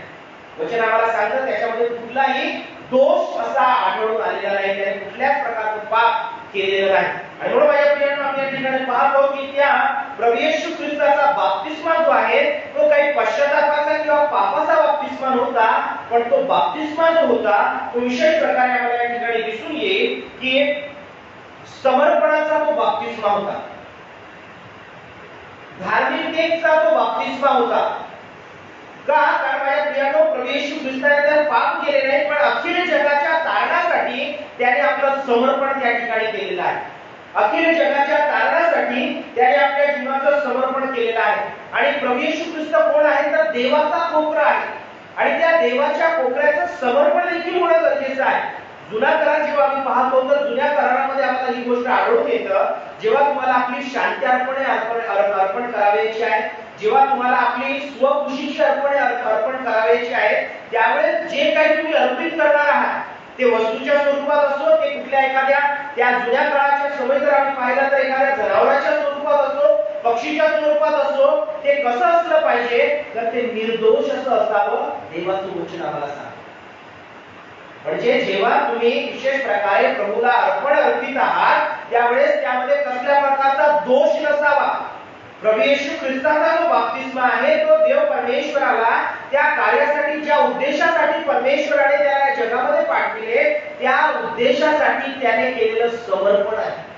वचन आम्हाला सांगतं त्याच्यामध्ये कुठलाही दोष असा आढळून आलेला नाही, त्याने कुठल्याच प्रकारचं पाप केलेलं नाही. आणि म्हणून माझ्या प्रियांनो, आपण या ठिकाणी पाहतो की त्या प्रभू येशू ख्रिस्ताचा बाप्तिस्मा जो आहे तो काही पश्चातापाचा किंवा पापाचा बाप्तिस्मा नव्हता, पण तो बाप्तिस्मा जो होता तो विशेष प्रकारे आम्हाला या ठिकाणी दिसून येईल की समर्पणाचा तो बाप्तिस्मा होता, धार्मिकतेचा तो बाप्तिस्मा होता. का? कारण माझ्या प्रियांनो, प्रभू येशू ख्रिस्ताने पाप केले नाही, पण अखिल जगाच्या तारणासाठी त्याने आपलं समर्पण त्या ठिकाणी केलेलं आहे. अखिल जगाच्या तारणासाठी त्याने आपल्या जीवनाचं समर्पण केलेलं आहे. आणि प्रभू येशू ख्रिस्त कोण आहे तर देवाचा कोकरा आहे. आणि त्या देवाच्या कोकऱ्याचं समर्पण देखील होणं गरजेचं आहे. जुना करार जेव्हा आम्ही पाहतो तर जुन्या करारामध्ये आम्हाला ही गोष्ट आढळून येतं, जेव्हा तुम्हाला आपली शांती अर्पण करायची आहे, जेव्हा तुम्हाला आपली स्वखुशीची अर्पण करायची आहे, त्यावेळेस जे काही तुम्ही अर्पित करणार आहात ते वस्तूच्या स्वरूपात असो, ते कुठल्या एखाद्या त्या जुन्या काळाच्या समय जर आम्ही पाहिला तर एखाद्या जनावराच्या स्वरूपात असो, पक्षीच्या स्वरूपात असो, ते कसं असलं पाहिजे तर ते निर्दोष असं असावं, देवाचं वचन आम्हाला सांगतं. म्हणजे जेव्हा तुम्ही विशेष प्रकारे प्रभूला अर्पित आहात त्यावेळेस त्यामध्ये कसल्या प्रकारचा दोष नसावा. प्रभू येशू ख्रिस्ताचा जो बाप्तिस्मा आहे तो देव परमेश्वराला त्या कार्यासाठी, ज्या उद्देशासाठी परमेश्वराने त्याला या जगामध्ये पाठविले, त्या उद्देशासाठी त्याने केलेलं समर्पण आहे.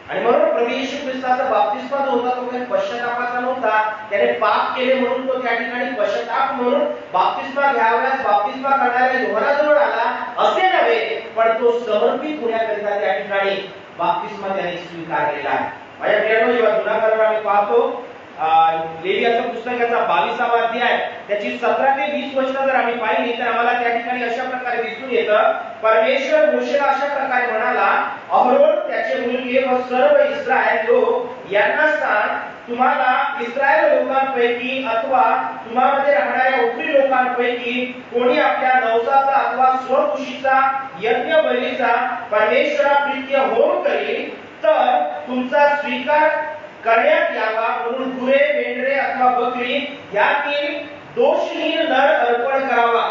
आणि म्हणून प्रभू येशू ख्रिस्ताचा बाप्तिस्मा जो होता तो काही पश्चातापाचा नव्हता. त्याने पाप केले म्हणून तो त्या ठिकाणी पश्चाताप म्हणून बाप्तिस्मा घ्यावयास बाप्तिस्मा करणाऱ्या योहानाजवळ आला असे नव्हे, पण तो समर्पित होण्याकरिता त्या ठिकाणी बाप्तिस्मा त्याने स्वीकारलेला आहे. माझ्या प्रियांनो, जेव्हा जुना करार आम्ही पाहतो लेवियाचं पुस्तकाचा 22वा अध्याय त्याची 17 ते 20 वचनं जर आम्ही पाहिली तर आम्हाला त्या ठिकाणी अशा प्रकारे दिसून येतं, परमेश्वर मोशेला अशा प्रकारे म्हणाला, अहरोन, त्याचे मुलगे व सर्व इस्रायल लोक यांना सांग, तुम्हाला इस्रायल लोकांपैकी अथवा तुम्हामध्ये राहणाऱ्या उपरी लोकांपैकी कोणी आपल्या नवसाचा अथवा स्वखुशीचा यज्ञ बलीचा परमेश्वराप्रित्य होम करील तर तुमचा स्वीकार करण्यात यावा म्हणून गुरे, मेंढरे अथवा बकरी यातील दोषहीन नर अर्पण करावा.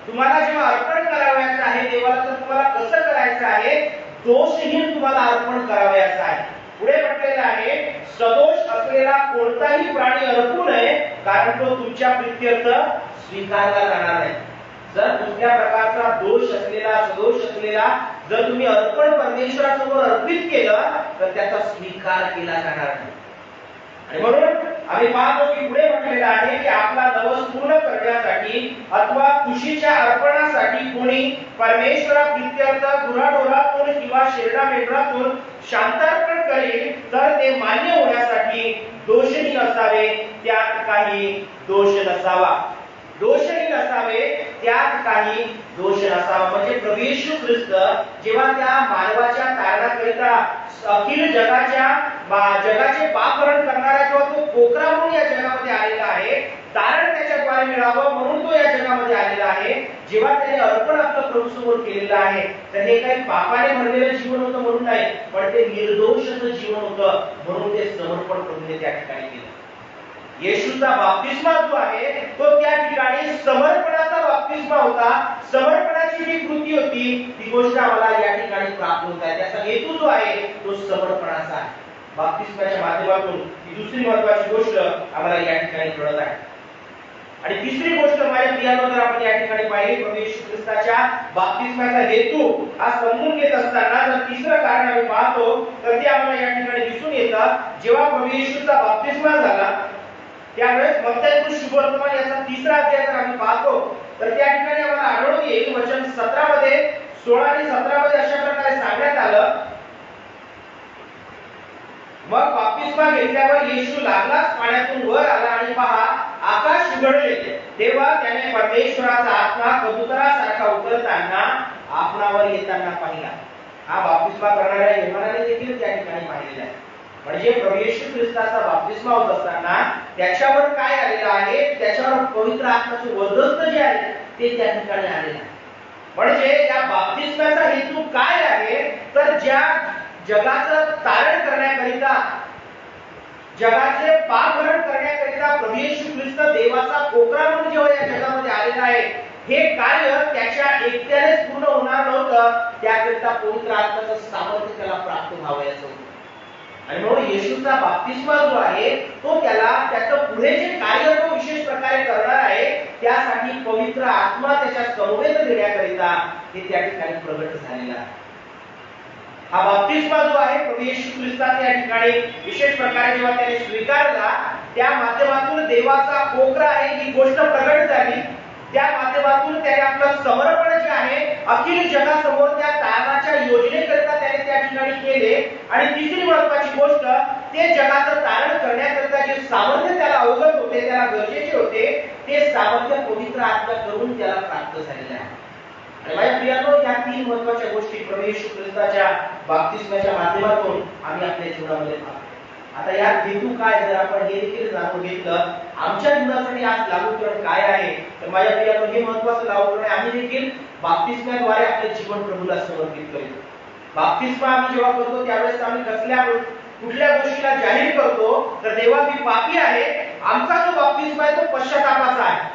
तुम्हाला जेव्हा अर्पण करावयाचं आहे देवाला, तर तुम्हाला कसं करायचं आहे? दोषहीन तुम्हाला अर्पण करावयाचं आहे. पुढे म्हटलेलं आहे, सदोष असलेला कोणताही प्राणी अर्पू नये, कारण तो तुमच्या प्रित्यर्थ स्वीकारला जाणार नाही. जर कुठल्या प्रकारचा दोष असलेला, सदोष असलेला जर तुम्ही अर्पण परमेश्वरासमोर अर्पित केलं तर त्याचा स्वीकार केला जाणार नाही. आणि म्हणून आम्ही पाहतो की पुढे म्हटलेलं आहे की आपला नवस पूर्ण करण्यासाठी अथवा खुशीच्या अर्पणासाठी कोणी परमेश्वराप्रित्यर्थ गुराढोरातून किंवा शेरडा मेंढरातून शांतार्पण करेल तर ते मान्य होण्यासाठी दोषहीन असावे, त्यात काही दोष नसावा. दोषहीन असावे, त्यात काही दोष नसावा. म्हणजे प्रभू येशू ख्रिस्त जेव्हा त्या मानवाच्या तारणाकरिता अखिल जगाचे पापहरण करणारा जेव्हा तो कोकरा म्हणून या जगामध्ये आलेला आहे, तारण त्याच्याद्वारे मिळावं म्हणून तो या जगामध्ये आलेला आहे. जेव्हा त्याने अर्पण आपलं प्रभू समोर केलेलं आहे तर हे काही पापाने भरलेलं जीवन होतं म्हणून नाही, पण ते निर्दोष जीवन होतं म्हणून ते समर्पण प्रभूने त्या ठिकाणी केलं. येशूचा बाप्तिस्मा जो आहे तो त्या ठिकाणी समर्पणाचा बाप्तिस्मा होता. समर्पणाची जी कृती होती ती गोष्ट आम्हाला या ठिकाणी प्राप्त होत आहे. त्याचा हेतू जो आहे तो समर्पणाचा आहे. बाप्तिस्माच्या माध्यमातून ही दुसरी महत्त्वाची गोष्ट आम्हाला या ठिकाणी कळत आहे. आणि तिसरी गोष्ट माझ्या प्रियानो, जर आपण या ठिकाणी पाहिली प्रभू येशू ख्रिस्ताच्या बाप्तिस्माचा हेतू हा समजून घेत असताना जर तिसरं कारण आम्ही पाहतो तर ते आम्हाला या ठिकाणी दिसून येतं. जेव्हा प्रभू येशूचा बाप्तिस्मा झाला त्यावेळेस मत्ती शुभवर्तमान याचा तिसरा अध्याय जर आम्ही पाहतो तर त्या ठिकाणी आम्हाला आढळून येईल वचन 17 मध्ये 16 आणि 17 मध्ये अशा प्रकारे सांगण्यात आलं, मग बाप्तिस्मा घेतल्यावर येशू लागलाच पाण्यातून वर आला आणि पहा आकाश उघडले, तेव्हा त्याने परमेश्वराचा आत्मा कबुतरासारखा उतरताना आपणावर येताना पाहिला. हा बाप्तिस्मा करणाऱ्या योहानाने देखील त्या ठिकाणी पाहिलेला आहे. म्हणजे प्रभू येशू ख्रिस्ताचा बाप्तिस्मा होत असताना त्याच्यावर काय आलेलं आहे, त्याच्यावर पवित्र आत्म्याचे वर्धस्थ जे आहे ते त्या ठिकाणी आलेलं आहे. म्हणजे या बाप्तिस्माचा हेतू काय आहे तर ज्या जगाचं तारण करण्याकरिता, जगाचे पापहरण करण्याकरिता प्रभू येशू ख्रिस्त देवाचा कोकरा म्हणून जेव्हा या जगामध्ये आलेला आहे, हे कार्य त्याच्या एकट्यानेच पूर्ण होणार नव्हतं. त्याकरिता पवित्र आत्म्याचं सामर्थ्य त्याला प्राप्त व्हावयाचं होतं. आणि म्हणून येशूचा बाप्तिस्मा जो आहे तो त्याला त्याचं पुढे जे कार्य तो विशेष प्रकारे करणार आहे त्यासाठी पवित्र आत्मा त्याच्या समवेत देण्याकरिता हे त्या ठिकाणी प्रगट झालेला आहे. हा बाप्तिस्मा जो आहे प्रभू येशू ख्रिस्ताने या ठिकाणी विशेष प्रकारे जेव्हा त्याने स्वीकारला त्या माध्यमातून देवाचा कोकरा आहे ही गोष्ट प्रगट झाली. त्या माध्यमातून त्याने आपलं समर्पण जे आहे अखिल जगासमोर त्या तारणाच्या योजनेकरिता त्याने त्या ठिकाणी केले. आणि तिसरी महत्त्वाची गोष्ट, ते जगाचं तारण करण्याकरिता जे सामर्थ्य त्याला अवगत होते, त्याला गरजेचे होते, ते सामर्थ्य पवित्र आत्मा करून त्याला प्राप्त झालेले आहे. आणि माझ्या प्रियानो, या तीन महत्त्वाच्या गोष्टी प्रभू येशू ख्रिस्ताच्या बाप्तिस्माच्या माध्यमातून आम्ही आपल्या जीवनामध्ये पाहतो. आता या हेतू काय, जर आपण हे देखील जाणून घेतलं आमच्या जीवनासाठी आज लागूकरण काय आहे तर माझ्या प्रियानो, हे महत्त्वाचं लागूकरण आहे. आम्ही देखील बाप्तिस्म्याद्वारे आपले जीवन प्रभूला समर्पित करतो. बाप्तिस्मा आम्ही जेव्हा करतो त्यावेळेस आम्ही कुठल्या गोष्टीला जाहीर करतो तर देवा मी पापी आहे. आमचा जो बाप्तिस्मा आहे तो पश्चातापाचा आहे.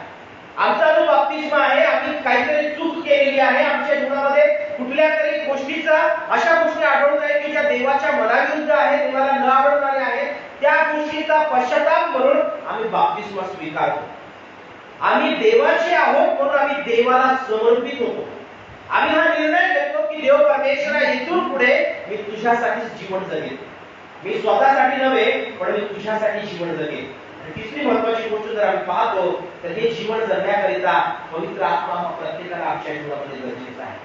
आमचा जो बाप्तिस्मा आहे, आम्ही काहीतरी चूक केलेली आहे आमच्या जीवनामध्ये, कुठल्या तरी गोष्टीचा अशा गोष्टी आढळून जाईल की ज्या देवाच्या मनाविरुद्ध आहे, देवाला न आवडणाऱ्या आहेत, त्या गोष्टीचा पश्चाताप म्हणून आम्ही बाप्तिस्मा स्वीकारतो. आम्ही देवाचे आहोत म्हणून आम्ही देवाला समर्पित होतो. आम्ही हा निर्णय घेतो की देव परमेश्वरा, इथून पुढे मी तुझ्यासाठीच जीवन जगेन. मी स्वतःसाठी नव्हे पण मी तुझ्यासाठी जीवन जगेन. तिसरी महत्त्वाची गोष्ट जर आम्ही पाहतो तर हे जीवन जगण्याकरिता पवित्र आत्मा प्रत्येकाला आमच्या जीवनामध्ये गरजेचा आहे.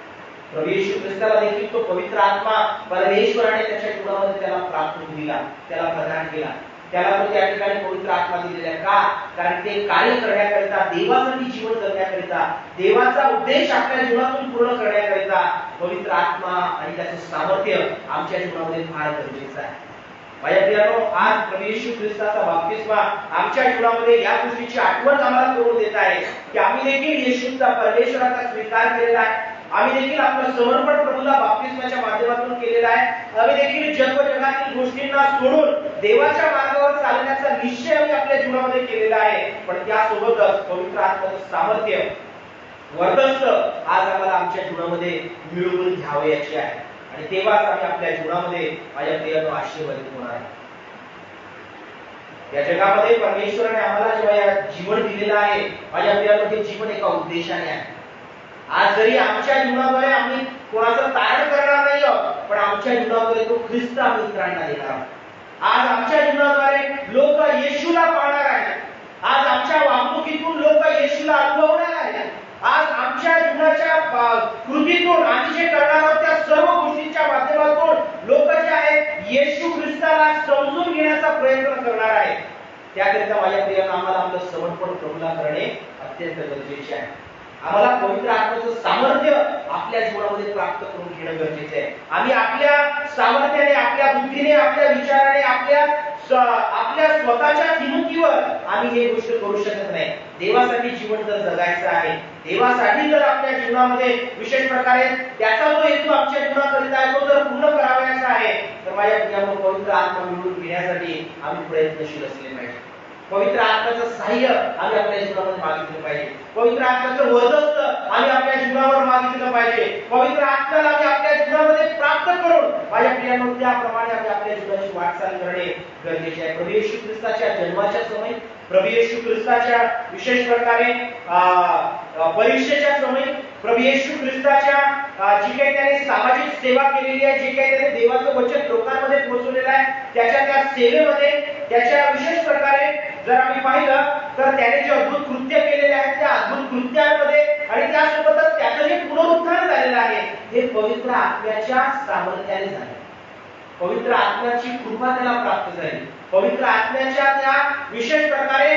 प्रभू येशू ख्रिस्ताला देखील तो पवित्र आत्मा परमेश्वराने त्याच्या जीवनामध्ये त्याला प्राप्त दिला, त्याला प्रदान केला. त्याला तो त्या ठिकाणी पवित्र आत्मा दिलेला आहे. का? कारण ते कार्य करण्याकरिता, देवासाठी जीवन जगण्याकरिता, देवाचा उद्देश आपल्या जीवनातून पूर्ण करण्याकरिता पवित्र आत्मा आणि त्याचं सामर्थ्य आमच्या जीवनामध्ये फार गरजेचं आहे. माझ्या प्रियानो, आज प्रभू येशू ख्रिस्ताचा बाप्तिस्मा आमच्या जीवनामध्ये या गोष्टीची आठवण आम्हाला करून देत आहे की आम्ही देखील येशूचा, परमेश्वराचा स्वीकार केलेला आहे. आम्ही देखील आपलं समर्पण प्रभूला बाप्तिस्माच्या माध्यमातून केलेलं आहे. आम्ही देखील जगजगातील गोष्टींना सोडून देवाच्या मार्गावर चालण्याचा निश्चय आम्ही आपल्या जीवनामध्ये केलेला आहे. पण त्यासोबतच पवित्र आत्म्याचं सामर्थ्य, वर्धस्थ आज आम्हाला आमच्या जीवनामध्ये मिळवून घ्यावे याची आहे. आणि तेव्हाच आम्ही आपल्या जीवनामध्ये माझ्या प्रियानो आशीर्वादित होणार आहे. या जगामध्ये परमेश्वराने आम्हाला जेव्हा या जीवन दिलेलं आहे, माझ्या प्रियानो, हे जीवन एका उद्देशाने आहे. आज जरी आमच्या जीवनाद्वारे आम्ही कोणाचं तारण करणार नाही आहोत, पण आमच्या जीवनामध्ये तो ख्रिस्त आम्ही इतरांना देणार आहोत. आज आमच्या जीवनाद्वारे लोक येशूला पाहणार आहेत। आज आमच्या वागणुकीतून लोक येशूला अनुभवणार आहेत। आज आमच्या जीवनाच्या कृतीतून आम्ही जे करणार आहोत त्या सर्व गोष्टींच्या माध्यमातून लोक जे आहेत येशू ख्रिस्ताला समजून घेण्याचा प्रयत्न करणार आहेत। त्याकरिता माझ्या प्रियांनो, आम्हाला आपलं समर्पण प्रभूला करणे अत्यंत गरजेचे आहे। आम्हाला पवित्र आत्म्याचं सामर्थ्य आपल्या जीवनामध्ये प्राप्त करून घेणं गरजेचं आहे। आम्ही आपल्या सामर्थ्याने, आपल्या बुद्धीने, आपल्या विचाराने, आपल्या स्वतःच्या किमतीवर आम्ही हे गोष्ट करू शकत नाही। देवासाठी जीवन जर जगायचं आहे, देवासाठी जर आपल्या जीवनामध्ये विशेष प्रकारे त्याचा जो हेतू आमच्या जीवनाकरिता आहे तो जर पूर्ण करावायचा आहे, तर माझ्या प्रियांनो, पवित्र आत्मा मिळवून घेण्यासाठी आम्ही प्रयत्नशील असले पाहिजे। पवित्र आत्म्याचं सहाय्य आम्ही आपल्या जीवनामध्ये मागितलं पाहिजे। पवित्र आत्म्याचं वर्चस्व आम्ही आपल्या जीवनावर मागितलं पाहिजे। पवित्र आत्म्याला आम्ही आपल्या जीवनामध्ये प्राप्त करून माझ्या प्रियांनो त्याप्रमाणे आम्ही आपल्या जीवनाची वाटचाल करणे गरजेचे आहे। प्रभू येशू ख्रिस्ताच्या जन्माच्या समयी, प्रभू येशू ख्रिस्ताच्या विशेष प्रकारे परीक्षेच्या समयी, प्रभू येशू ख्रिस्ताच्या जी काही त्याने सामाजिक सेवा केलेली आहे, जे काही त्याने देवाचं वचन लोकांमध्ये पोहोचवलेलं आहे, त्याच्या त्या सेवेमध्ये, त्याच्या विशेष प्रकारे जर आम्ही पाहिलं तर त्याने जे अद्भुत कृत्य केलेले आहेत त्या अद्भुत कृत्यांमध्ये आणि त्यासोबतच त्याचं जे पुनरुत्थान झालेलं आहे हे पवित्र आत्म्याच्या सामर्थ्याने झाले। पवित्र आत्म्याची कृपा त्याला प्राप्त झाली। पवित्र आत्म्याच्या त्या विशेष प्रकारे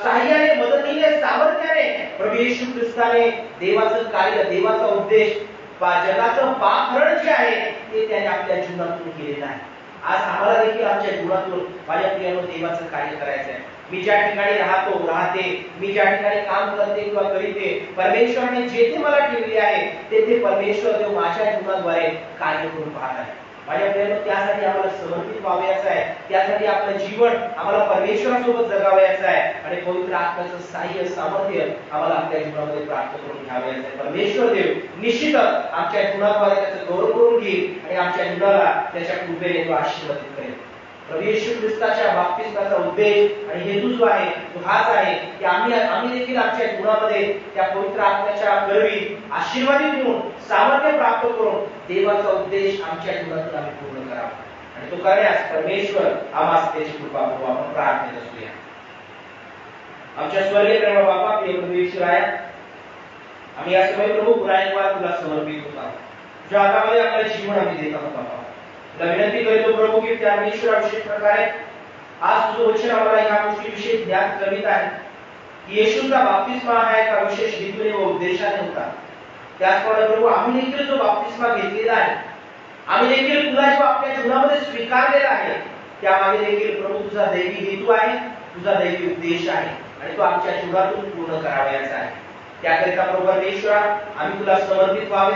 सहाय्याने, मदतीने, सामर्थ्याने प्रभू येशू ख्रिस्ताने देवाचं कार्य, देवाचा उद्देश, जगाचं पापहरण जे आहे ते त्याने आपल्या जीवनातून केलेलं आहे। आज आम्हाला देखील आमच्या जीवनातून माझ्या प्रियांनो देवाचं कार्य करायचं आहे। मी ज्या ठिकाणी राहते, मी ज्या ठिकाणी काम करते किंवा करीते, परमेश्वराने जेथे मला ठेवले आहे तेथे परमेश्वर देव माझ्या जीवनाद्वारे कार्य करून पाहत आहे। माझ्या प्रियांनो, त्यासाठी आम्हाला समर्पित व्हावयाचं आहे, त्यासाठी आपलं जीवन आम्हाला परमेश्वरासोबत जगावयाचं आहे आणि पवित्र आत्म्याचं सहाय्य, सामर्थ्य आम्हाला आपल्या जीवनामध्ये प्राप्त करून घ्यावयाचं आहे। परमेश्वर देव निश्चितच आमच्या जीवनाद्वारे त्याचं गौरव करून घेईल आणि आमच्या जीवनाला त्याच्या कृपेने तो आशीर्वादित करेल। प्रभू येशू ख्रिस्ताच्या बाप्तिस्माचा उद्देश आणि हेतू जो आहे तो हाच आहे की आम्ही देखील आमच्या जीवनामध्ये त्या पवित्र आत्म्याच्या करवी आशीर्वादित होऊन सामर्थ्य प्राप्त करून देवाचा उद्देश आमच्या जीवनातून आम्ही पूर्ण करावा आणि तो करण्यास परमेश्वर आम्हाला त्याची कृपा करू। आपण प्रार्थनेत असूया। आमच्या स्वर्गीय प्रेमळ बापा, प्रिय प्रभू येशू राया, आम्ही या समय प्रभू पुन्हा एक वेळा तुला समर्पित होत आहोत। तुझ्या हातामध्ये आपलं जीवन आम्ही देत आहोत बापा। तुला विनंती करतो प्रभू की त्या परमेश्वरा विशेष प्रकारे आज तुझं वचन आम्हाला या गोष्टीविषयी ज्ञान करीत आहे की येशूचा बाप्तिस्मा हा एका विशेष हेतूने व उद्देशाने होता। त्याचप्रमाणे प्रभू आम्ही देखील जो बाप्तिस्मा घेतलेला आहे, आम्ही देखील तुला जो आपल्या जीवनामध्ये स्वीकारलेला आहे, त्यामागे देखील प्रभू तुझा दैवी हेतू आहे, तुझा दैवी उद्देश आहे आणि तो आमच्या जीवनातून पूर्ण करावयाचा आहे। त्याकरिता प्रभू परमेश्वरा आम्ही तुला समर्पित व्हावे,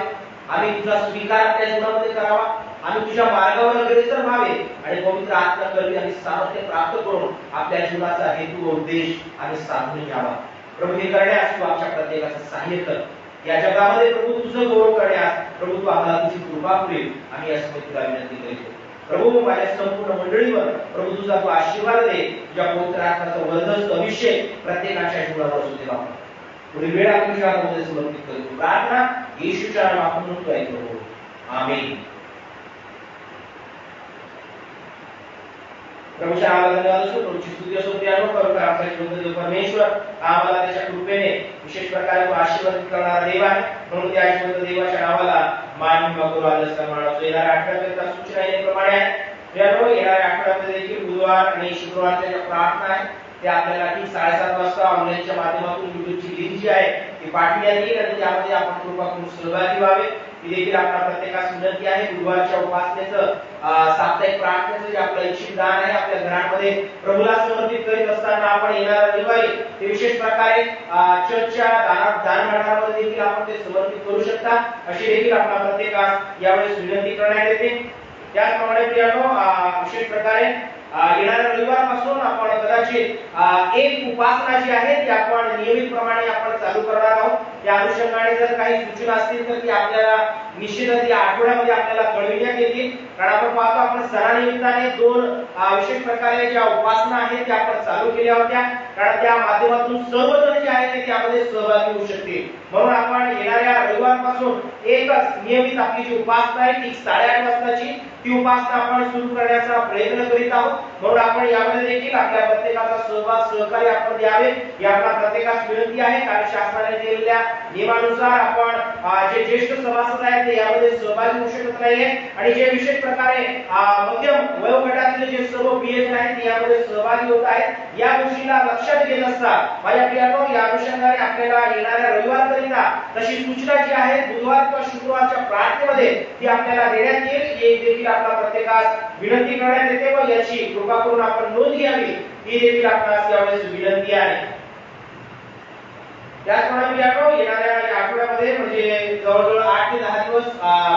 आम्ही तुझा स्वीकार आपल्या जीवनामध्ये करावा, आम्ही तुझ्या मार्गावर अग्रेसर व्हावे आणि पवित्र आत्मा करवी आणि सामर्थ्य प्राप्त करून आपल्या जीवनाचा हेतू व उद्देश आम्ही साधून घ्यावा। प्रभू हे करण्यास तू आमच्या प्रत्येकाचं सहाय्य कर। या जगामध्ये प्रभू तुझं गौरव करण्यास प्रभू तू आम्हाला तुझी कृपा करेल, आम्ही यासाठी तुला विनंती करतो। प्रभू माझ्या संपूर्ण मंडळीवर प्रभू तुझा तू आशीर्वाद दे, तुझ्या पवित्र आत्म्याचा वर्धस्त अभिषेक प्रत्येकाच्या जीवनावर असू दे बाबा। पुढील वेळ आपण तुझ्या हातामध्ये समर्पित करतो। प्रार्थना येशूच्या नावात म्हणतो आहे प्रभू, आमीन। प्रभूच्या नावाला धन्यवाद असो, प्रभूची स्तुती असो, प्रियानो पवित्र आत्म्याचे परमेश्वर आम्हाला त्याच्या कृपेने विशेष प्रकारे तो आशीर्वादित करणारा देव आहे, म्हणून त्या आशीर्वाद देवाच्या नावाला मान करू आदर सन्मान असो। येणाऱ्या आठवड्यात सूचना याप्रमाणे आहे। प्रियानो, येणाऱ्या आठवड्यामध्ये देखील बुधवार आणि शुक्रवारच्या ज्या प्रार्थना आहेत ते आपल्याला ठीक 7:30 वाजता ऑनलाईनच्या माध्यमातून युट्यूबची लिंक जी आहे ती पाठवण्यात येईल आणि त्यामध्ये आपण कृपा करून सहभागी व्हावे ही देखील आपल्या प्रत्येकास विनंती आहे। गुरुवारच्या उपासनेचं साप्ताहिक प्रार्थनेचं जे आपलं इच्छित दान आहे आपल्या घरामध्ये प्रभूला समर्पित करीत असताना आपण येणाऱ्या रविवारी ते विशेष प्रकारे चर्चच्या दान भांडारामध्ये देखील आपण ते समर्पित करू शकता, अशी देखील आपल्या प्रत्येकास यावेळेस विनंती करण्यात येते। त्याचप्रमाणे प्रियानो, विशेष प्रकारे येणाऱ्या रविवारपासून आपण कदाचित एक उपासना जी आहे ती आपण नियमितप्रमाणे आपण चालू करणार आहोत। त्या अनुषंगाने जर काही सूचना असतील तर ती आपल्याला निश्चितच या आठवड्यामध्ये आपल्याला कळविण्यात येतील, कारण आपण पाहतो आपण सणानिमित्ताने 2 विशेष प्रकारे ज्या उपासना आहेत त्या आपण चालू केल्या होत्या, कारण त्या माध्यमातून सर्वजण जे आहेत ते त्यामध्ये सहभागी होऊ शकतील। म्हणून आपण येणाऱ्या रविवारपासून एकच नियमित आपली जी उपासना आहे ती 8:30 वाजताची ती उपासना आपण सुरू करण्याचा प्रयत्न करीत आहोत म्हणून आपण यामध्ये देखील आपल्या प्रत्येकाचा सहभाग सहकार्य आपण द्यावे ही आपल्या प्रत्येकास विनंती आहे। कारण शासनाने दिलेल्या नियमानुसार आपण जे ज्येष्ठ सभासद आहेत ते यामध्ये सहभागी होऊ शकत नाहीये आणि जे विशेष प्रकारे मध्यम वयोगटातील जे सर्व पीएच आहेत ते यामध्ये सहभागी होत आहेत। या गोष्टीला लक्षात घेत असता माझ्या प्रियानो या अनुषंगाने आपल्याला येणाऱ्या रविवारकरिता तशी सूचना जी आहे बुधवार किंवा शुक्रवारच्या प्रार्थनेमध्ये ती आपल्याला देण्यात येईल हे देखील आपल्या प्रत्येकास विनंती करण्यात येते व याची कृपा करून आपण नोंद घ्यावी ही देखील आपणास यावेळेस विनंती आहे। त्याचप्रमाणे प्रियानो येणाऱ्या या आठवड्यामध्ये म्हणजे जवळजवळ 8 ते 10 दिवस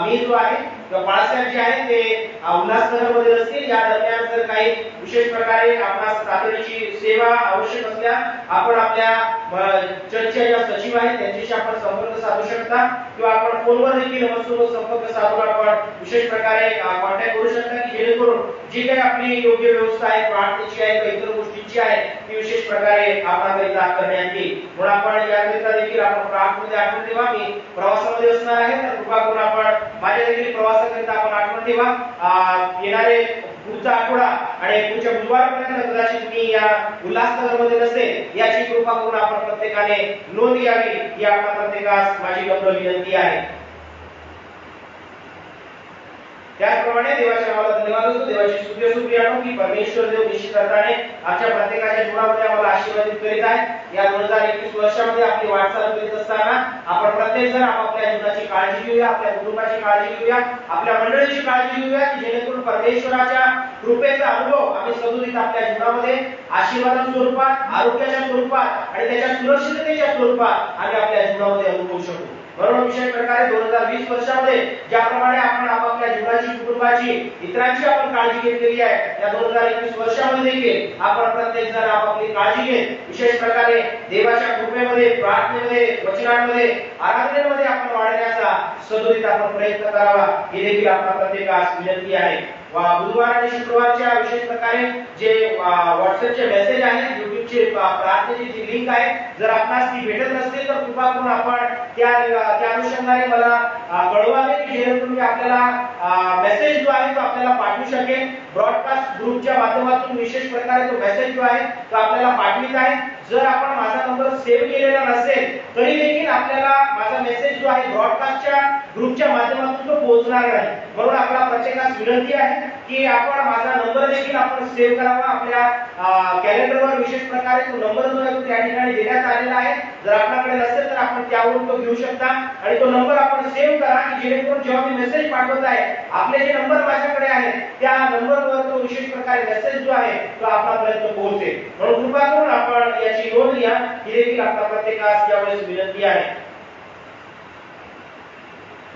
मी जो आहे किंवा बाळासाहेब जे आहे ते उल्हासनगरमध्ये असतील। या दरम्यान जर काही विशेष प्रकारे आपणास तातडीची सेवा आवश्यक असल्या आपण आपल्या चर्चच्या ज्या सचिव आहेत त्यांच्याशी आपण संपर्क साधू शकता किंवा आपण फोनवर देखील आमच्यासोबत संपर्क साधून आपण विशेष प्रकारे कॉन्टॅक्ट करू शकता की जेणेकरून जी काही आपली योग्य व्यवस्था आहे प्रार्थनेची आहे किंवा इतर गोष्टींची आहे ती विशेष प्रकारे आपल्याकरिता करण्यात येईल। म्हणून आपण याकरिता देखील आपण प्रार्थनेमध्ये आठवण ठेवा मी प्रवासामध्ये असणार आहे तर कृपा करून आपण माझ्या देखील प्रवासाकरिता आपण आठवण ठेवा। येणारे पुढचा आठवडा आणि पुढच्या बुधवारपर्यंत कदाचित मी या उल्हासनगरमध्ये नसेल याची कृपा करून आपण प्रत्येकाने नोंद घ्यावी ही आपल्या प्रत्येकास माझी नम्र विनंती आहे। त्याचप्रमाणे देवाच्या नावाला धन्यवाद असो। देवाची स्तुती असो प्रियानो की परमेश्वर देव निश्चित अर्थाने आमच्या प्रत्येकाच्या जीवनामध्ये आम्हाला आशीर्वादित करीत आहे। या 2021 वर्षामध्ये आपली वाटचाल करीत असताना आपण प्रत्येक जण आपापल्या जीवनाची काळजी घेऊया, आपल्या कुटुंबाची काळजी घेऊया, आपल्या मंडळीची काळजी घेऊया की जेणेकरून परमेश्वराच्या कृपेचा अनुभव आम्ही सदुदित आपल्या जीवनामध्ये आशीर्वादाच्या स्वरूपात, आरोग्याच्या स्वरूपात आणि त्याच्या सुरक्षिततेच्या स्वरूपात आम्ही आपल्या जीवनामध्ये अनुभवू शकू। म्हणून विशेष प्रकारे 2020 वर्षामध्ये ज्याप्रमाणे आपण आपापल्या जीवनाची, कुटुंबाची, इतरांची आपण काळजी घेतलेली आहे या 2021 वर्षामध्ये देखील आपण प्रत्येक जण आपापली काळजी घेत विशेष प्रकारे देवाच्या कृपेमध्ये, प्रार्थनेमध्ये, वचनांमध्ये, आराधनेमध्ये आपण वाढण्याचा सदुदित आपण प्रयत्न करावा ही देखील आपल्या प्रत्येकास विनंती आहे। बुधवार आणि शुक्रवारच्या विशेष प्रकारे जे व्हॉट्सअपचे मेसेज आहेत, युट्यूबचे प्रार्थनेची जी लिंक आहे जर आपणास ती भेटत नसतील तर कृपा करून आपण त्या अनुषंगाने मला कळवावे की जेणेकरून मी आपल्याला मेसेज जो आहे तो आपल्याला पाठवू शकेन। ब्रॉडकास्ट ग्रुपच्या माध्यमातून विशेष प्रकारे तो मेसेज जो आहे तो आपल्याला पाठवित आहे। जर आपण माझा नंबर सेव्ह केलेला नसेल तरी देखील आपल्याला माझा मेसेज जो आहे ब्रॉडकास्टच्या ग्रुपच्या माध्यमातून तो पोहोचणार नाही। म्हणून आपल्या प्रत्येकास विनंती आहे की आपण माझा नंबर देखील आपण सेव्ह करावा आपल्या कॅलेंडरवर विशेष प्रकारे तो नंबर जो आहे तो त्या ठिकाणी देण्यात आलेला आहे। जर आपल्याकडे नसेल तर आपण त्यावरून तो घेऊ शकता आणि तो नंबर आपण सेव्ह करा की जेणेकरून जेव्हा मी मेसेज पाठवत आहे आपले जे नंबर माझ्याकडे आहेत त्या नंबरवर तो विशेष प्रकारे मेसेज जो आहे तो आपल्यापर्यंत पोहोचेल। म्हणून कृपा करून आपण याची नोंद घ्या ही देखील आपल्या प्रत्येकास यावेळेस विनंती आहे।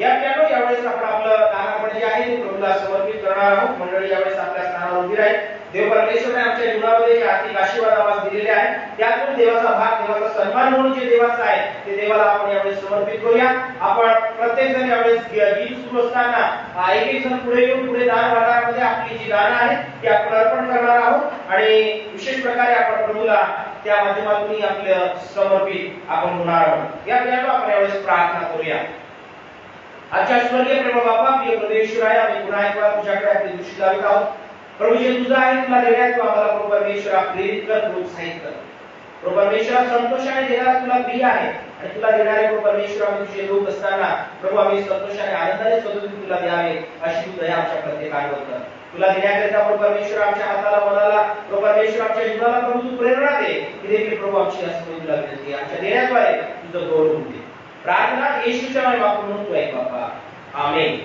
यावेळेस आपण आपलं दानपण जे आहे ते प्रभूला समर्पित करणार आहोत। मंडळी यावेळेस आपल्या स्थानावर उभी राहील। देव परमेश्वराने आमच्या जीवनामध्ये जे आर्थिक आशीर्वाद आम्हाला दिलेले आहेत त्यातून देवाचा भाग, देवाचा सन्मान म्हणून जे देवाचा आहे ते देवाला आपण यावेळेस समर्पित करूया। आपण प्रत्येक जण यावेळेस गीत सुरू असताना एक जण पुढे येऊन पुढे दान भांडारामध्ये आपली जी दान आहे ती आपण अर्पण करणार आहोत आणि विशेष प्रकारे आपण प्रभूला त्या माध्यमातून आपलं समर्पित आपण होणार आहोत। या प्रियानो आपण यावेळेस प्रार्थना करूया। आजच्या स्वर्गीय प्रेमळ बापा, प्रिय परमेश्वर आहे, आम्ही पुन्हा एकदा तुझ्याकडे आपली दृष्टी लावत आहोत। प्रभू जे तुझं आहे तुला देण्यात तू आम्हाला प्रभू परमेश्वरा प्रेरित कर, प्रोत्साहित कर। प्रभू परमेश्वरा संतोषाने देणारा तुला प्रिय आहे आणि तुला देणारे प्रभू परमेश्वरा आम्ही तुझे लोक असताना प्रभू आम्ही संतोषाने आनंदाने सदुदित तुला द्यावे अशी तू दया आमच्या प्रत्येकावर कर। तुला देण्याकरिता प्रभू परमेश्वर आमच्या हाताला, मनाला प्रभू परमेश्वर आमच्या जीवनाला प्रभू तू प्रेरणा दे की देखील प्रभू आमची असं तुला विनंती आहे आमच्या देण्याद्वारे तुझं गौरव होऊ दे। प्रार्थना येशूच्या नावात म्हणतो आहे बाबा, आमेन।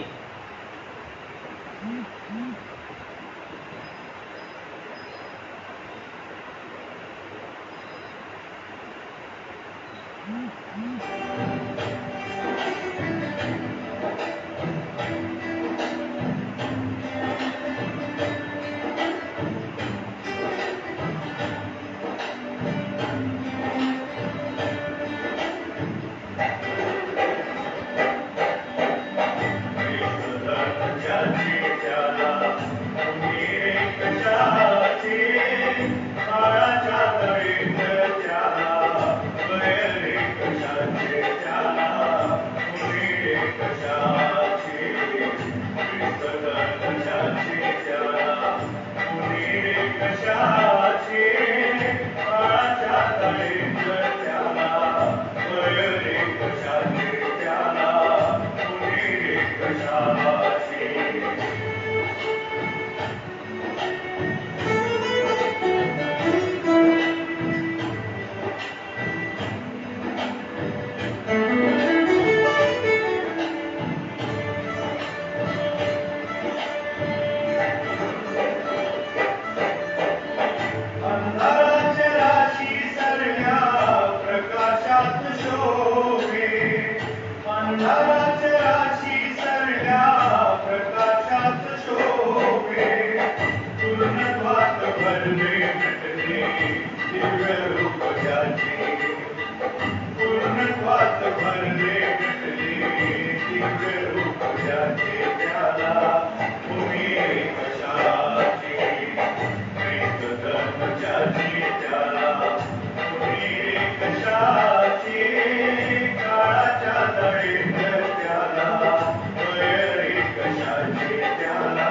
Yeah. कशाचे काळाच्या तळेत त्याला भय रे कशाचे त्याला पुणे रे कशाचे अंधाराच्या राशी सरल्या प्रकाशात शोभे अंधाराच्या राशी सरल्या प्रकाशात शोभे पूर्णत्वात भरले नटले दिव्य रूप त्याचे पूर्णत्वात भरले नटले दिव्य रूप त्याचे त्याला पुणे रे कशाचे त्याला पुणे रे कशाचे काळाच्या तळेत त्याला भय रे कशाचे त्याला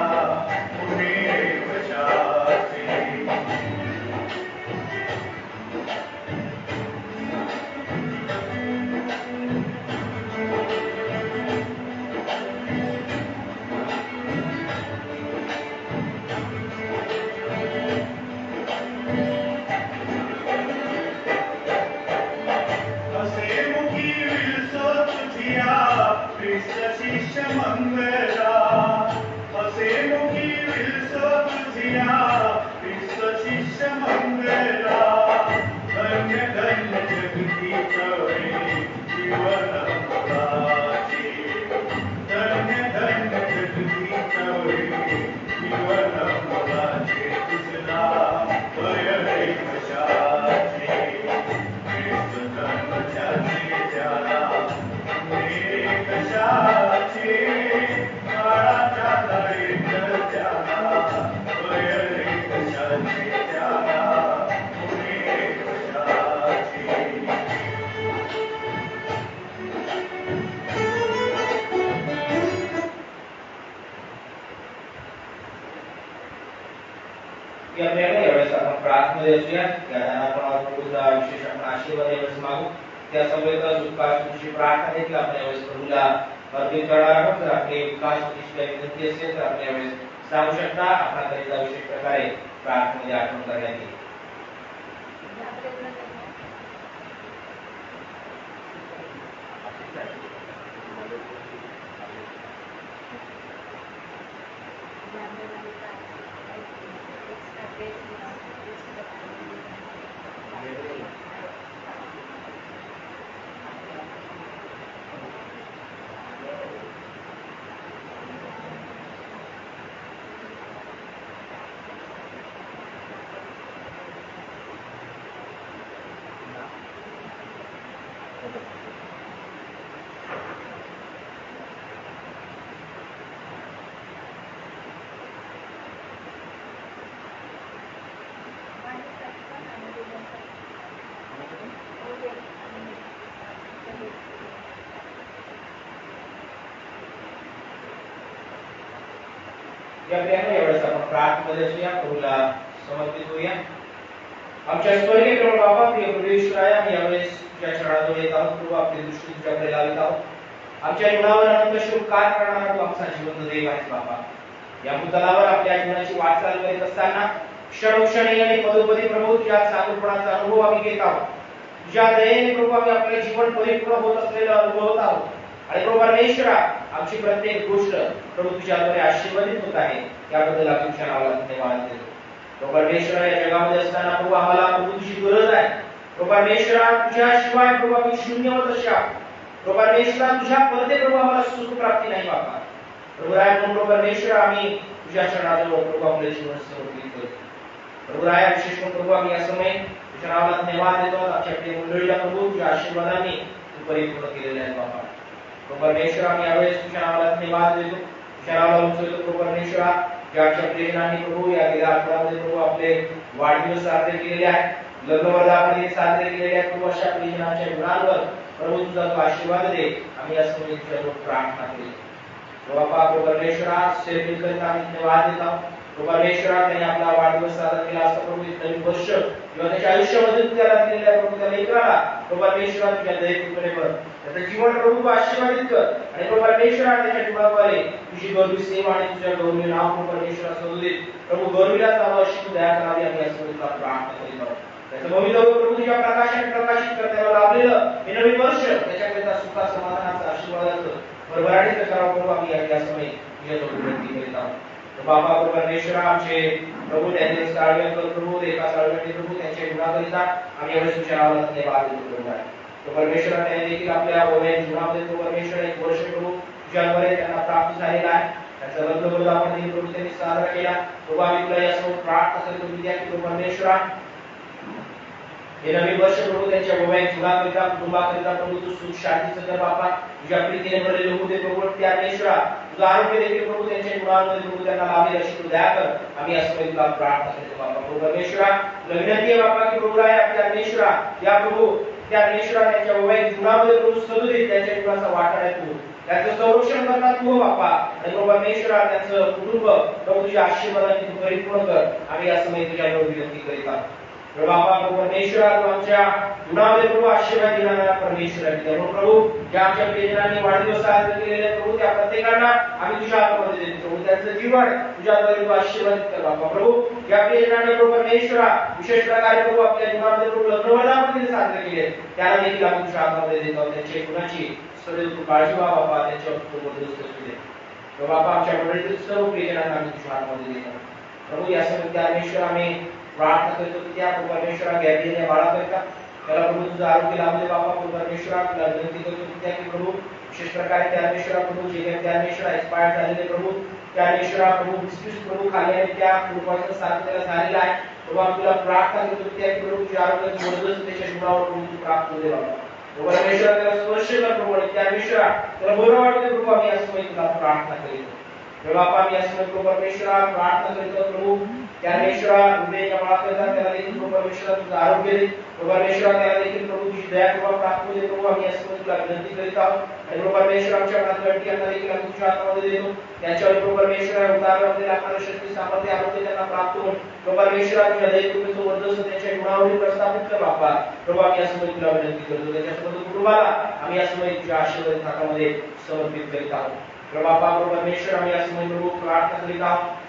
पुणे रे कशाचे असे मुखी विलसो तुझिया ख्रिस्त शिष्य मंगला असे मुखी विलसो तुझिया ख्रिस्त शिष्य मंगला धन्य धन्य जगती तळे जीवन मुलाचे धन्य धन्य जगती तळे जीवन मुलाचे तुझला भय रे कशाचे कशाचे काळाच्या तळेत त्याला भय रे कशाचे त्याला पुणे रे कशाचे या प्रेरणा यावेळेस आपण प्रार्थनेमध्ये असूया त्या आपण प्रभूचा विशेष आपण आशीर्वाद यावेळेस मागू त्या समेत विकास प्रार्थना देखील आपण यावेळेस प्रभूला अर्पित करणार आहोत तर आपले विकास विनंती असेल तर आपण यावेळेस सांगू शकता आपल्याकरिता विशेष प्रकारे प्रार्थनेमध्ये आठवण करण्यात येईल यावेळेस आपण प्रार्थनेमध्ये असूया प्रभूला समर्पित होऊया आमच्या स्वर्गीय प्रभू बाबा प्रिय परमेश्वराया आम्ही यावेळेस तुझ्या चरणाजवळ येत आहोत प्रभू आपली दृष्टी तुझ्याकडे लावत आहोत आमच्या जीवनावर अनंत शुभकार करणारा तू आमचा जीवन देव आहेस बाबा या भूतलावर आपल्या जीवनाची वाटचाल करीत असताना क्षणोक्षणी आणि पदोपदी प्रभू तुझ्या चांगुलपणाचा अनुभव आम्ही घेत आहोत तुझ्या दयेने प्रभू आम्ही आपले जीवन परिपूर्ण होत असलेलं अनुभवत आहोत आणि प्रभू परमेश्वरा आमची प्रत्येक गोष्ट प्रभू तुझ्याद्वारे आशीर्वादित होत आहे याबद्दल आपण तुझ्या नावाला धन्यवाद देतो प्रभू परमेश्वरा या जगामध्ये असताना प्रभू आम्हाला प्रभू तुझी गरज आहे प्रभू परमेश्वरा तुझ्याशिवाय प्रभू आम्ही शून्यवत अशा प्रभू परमेश्वरा तुझ्या पदे प्रभू आम्हाला सुख प्राप्ती नाही बाबा प्रभू राय प्रभू परमेश्वरा आम्ही तुझ्या चरणाजवळ प्रभू आपले जीवन समर्पित करतो प्रभू राय विशेष करून प्रभू आम्ही या समय तुझ्या नावाला धन्यवाद देतो आमच्या आपल्या मंडळीला प्रभू तुझ्या आशीर्वादाने तू परिपूर्ण केलेले आहे बाबा परमेश्वर आम्ही यावेळेस तुझ्या नावाला धन्यवाद देतो तुझ्या नावाला उंचवतो प्रभू परमेश्वरा ज्याच्या प्रेरणाने प्रभू या गेल्या आठवड्यामध्ये प्रभू आपले वाढदिवस साजरे केलेले आहेत लग्नवर्धापन साजरे केलेले आहेत प्रभू अशा प्रेरणाच्या गुणांवर प्रभू तुझा तो आशीर्वाद दे आम्ही या समय तुझ्याजवळ प्रार्थना केली बाबा प्रभू परमेश्वरा सेवेकरिता आम्ही धन्यवाद देतो तो परमेश्वरा त्याने आपला वाढदिवस साजरा केला असता प्रभू एक नवीन वर्ष किंवा त्याच्या आयुष्यामध्ये तू त्याला दिलेल्या प्रभू त्या लेकराला तो परमेश्वरा तुझ्या दयेने कर त्याचं जीवन प्रभू आशीर्वादित कर आणि तो परमेश्वरा त्याच्या जीवनाद्वारे तुझी गौरवी सेवा आणि तुझ्या गौरवी नाव प्रभू परमेश्वरा सजू दे प्रभू गौरवीला चालू अशी तू दया करावी आणि असं तुला प्रार्थना करीत आहोत त्याचं भवितव्य प्रभू तुझ्या प्रकाशाने प्रकाशित कर त्याला लाभलेलं हे नवीन वर्ष त्याच्याकरिता सुखा समाधानाचं आशीर्वादाचं भरभराटीचं करावं प्रभू आम्ही या समय तुझ्याजवळ विनंती करीत आहोत बाबा परमेश्वरा आमचे प्रभू त्यांचे साळवेल प्रभू एका साळवेल प्रभू त्यांच्या गुणाकरिता आम्ही एवढे तुझ्या नावाला धन्यवाद देतो प्रभू तो परमेश्वरा त्याने देखील आपल्या वैवाहिक जीवनामध्ये तो परमेश्वर एक वर्ष प्रभू तुझ्याद्वारे त्यांना प्राप्त झालेला आहे त्याचा लग्न आपण प्रभू त्यांनी साजरा केला प्रभू आम्ही तुला यासमोर प्रार्थना करतो विद्यार्थी तो परमेश्वरा हे नवीन वर्ष प्रभू त्यांच्या वैवाहिक जीवनाकरिता कुटुंबाकरिता प्रभू तू सुख शांतीचं कर बापा तुझ्या प्रीतीने भरलेले होते प्रभू त्या परमेश्वरा तुझं आरोग्य देखील प्रभू त्यांच्या गुणांमध्ये प्रभू त्यांना लाभेल अशी तू दया कर आम्ही असं तुला प्रार्थना करतो बापा प्रभू परमेश्वरा तुला विनंती आहे बापा की प्रभू राय आपल्या परमेश्वरा या प्रभू त्या परमेश्वरा त्यांच्या वैवाहिक जीवनामध्ये प्रभू सदू दे त्यांच्या जीवनाचा वाटा आहे तू त्याचं संरक्षण करणार तू बापा आणि प्रभू परमेश्वरा त्यांचं कुटुंब प्रभू तुझ्या आशीर्वादाने तू परिपूर्ण कर आम्ही या समय तुझ्यावर विनंती करीत आहोत बाबा परमेश्वरा आमच्या जीवनामध्ये प्रभू आशीर्वाद देणारा परमेश्वर आहे प्रभू ज्या आमच्या प्रियजनांनी वाढदिवस साजरे केलेले प्रभू त्या प्रत्येकांना आम्ही तुझ्या हातामध्ये देतो प्रभू त्यांचं जीवन तुझ्याद्वारे तू आशीर्वादित कर बाबा प्रभू ज्या प्रियजनांनी प्रभू परमेश्वरा विशेष प्रकारे प्रभू आपल्या जीवनामध्ये प्रभू लग्नवधामध्ये साजरे केले त्याला देखील आम्ही तुझ्या हातामध्ये देतो त्यांच्या गुणाची सदैव तू काळजी व्हा बाबा त्यांच्या दुरुस्त दे बाबा आमच्या मंडळीतील सर्व प्रियजनांना आम्ही तुझ्या हातामध्ये देतो प्रभू या सर्व परमेश्वर आम्ही प्रार्थना करतो की त्या परमेश्वरा गॅब्रिएल बाळा करता त्याला प्रभू तुझं आरोग्य लाभू दे बाबा परमेश्वरा तुला विनंती करतो की त्या की प्रभू विशेष प्रकारे त्या परमेश्वरा प्रभू जे काही त्या परमेश्वरा एक्सपायर झालेले प्रभू त्या परमेश्वरा प्रभू बिस्किट प्रभू खाल्ले आणि त्या कृपाचं साथ त्याला झालेला आहे प्रभू आम्ही तुला प्रार्थना करतो की त्या की प्रभू तुझ्या आरोग्याची मदत त्याच्या जीवनावर प्रभू तू प्राप्त होऊ दे बाबा परमेश्वरा त्याला स्पर्श कर प्रभू आणि त्या परमेश्वरा त्याला बरं वाटते प्रभू आम्ही या समय तुला प्रार्थना करीतो बाबा आम्ही या समय प्रभू परमेश्वरा प्रार्थना करतो प्रभू त्या परमेश्वरा हृदयाच्या बाळाकरिता त्याला देखील प्रभू परमेश्वरा तुझं आरोग्य दे परमेश्वरा त्याला देखील प्रभू तुझी दया कृपा प्राप्त होऊ दे प्रभू आम्ही या समय तुला विनंती करीत आहोत आणि प्रभू परमेश्वरा आमच्या नातवंडांना देखील आम्ही तुझ्या हातामध्ये देतो त्यांच्यावर प्रभू परमेश्वरा उदाहरणामध्ये लागणारं शक्ती सामर्थ्य आरोग्य त्यांना प्राप्त होऊन प्रभू परमेश्वरा तुझ्या दयेकृपेचं वर्चस्व त्यांच्या गुणावरील प्रस्थापित कर बापा प्रभू आम्ही या समय तुला विनंती करतो त्याच्यासोबत कुटुंबाला आम्ही या समय तुझ्या आशीर्वाद हातामध्ये समर्पित करीत आहोत प्रभू बापा प्रभू परमेश्वरा आम्ही या समय प्रभू प्रार्थना करीत आहोत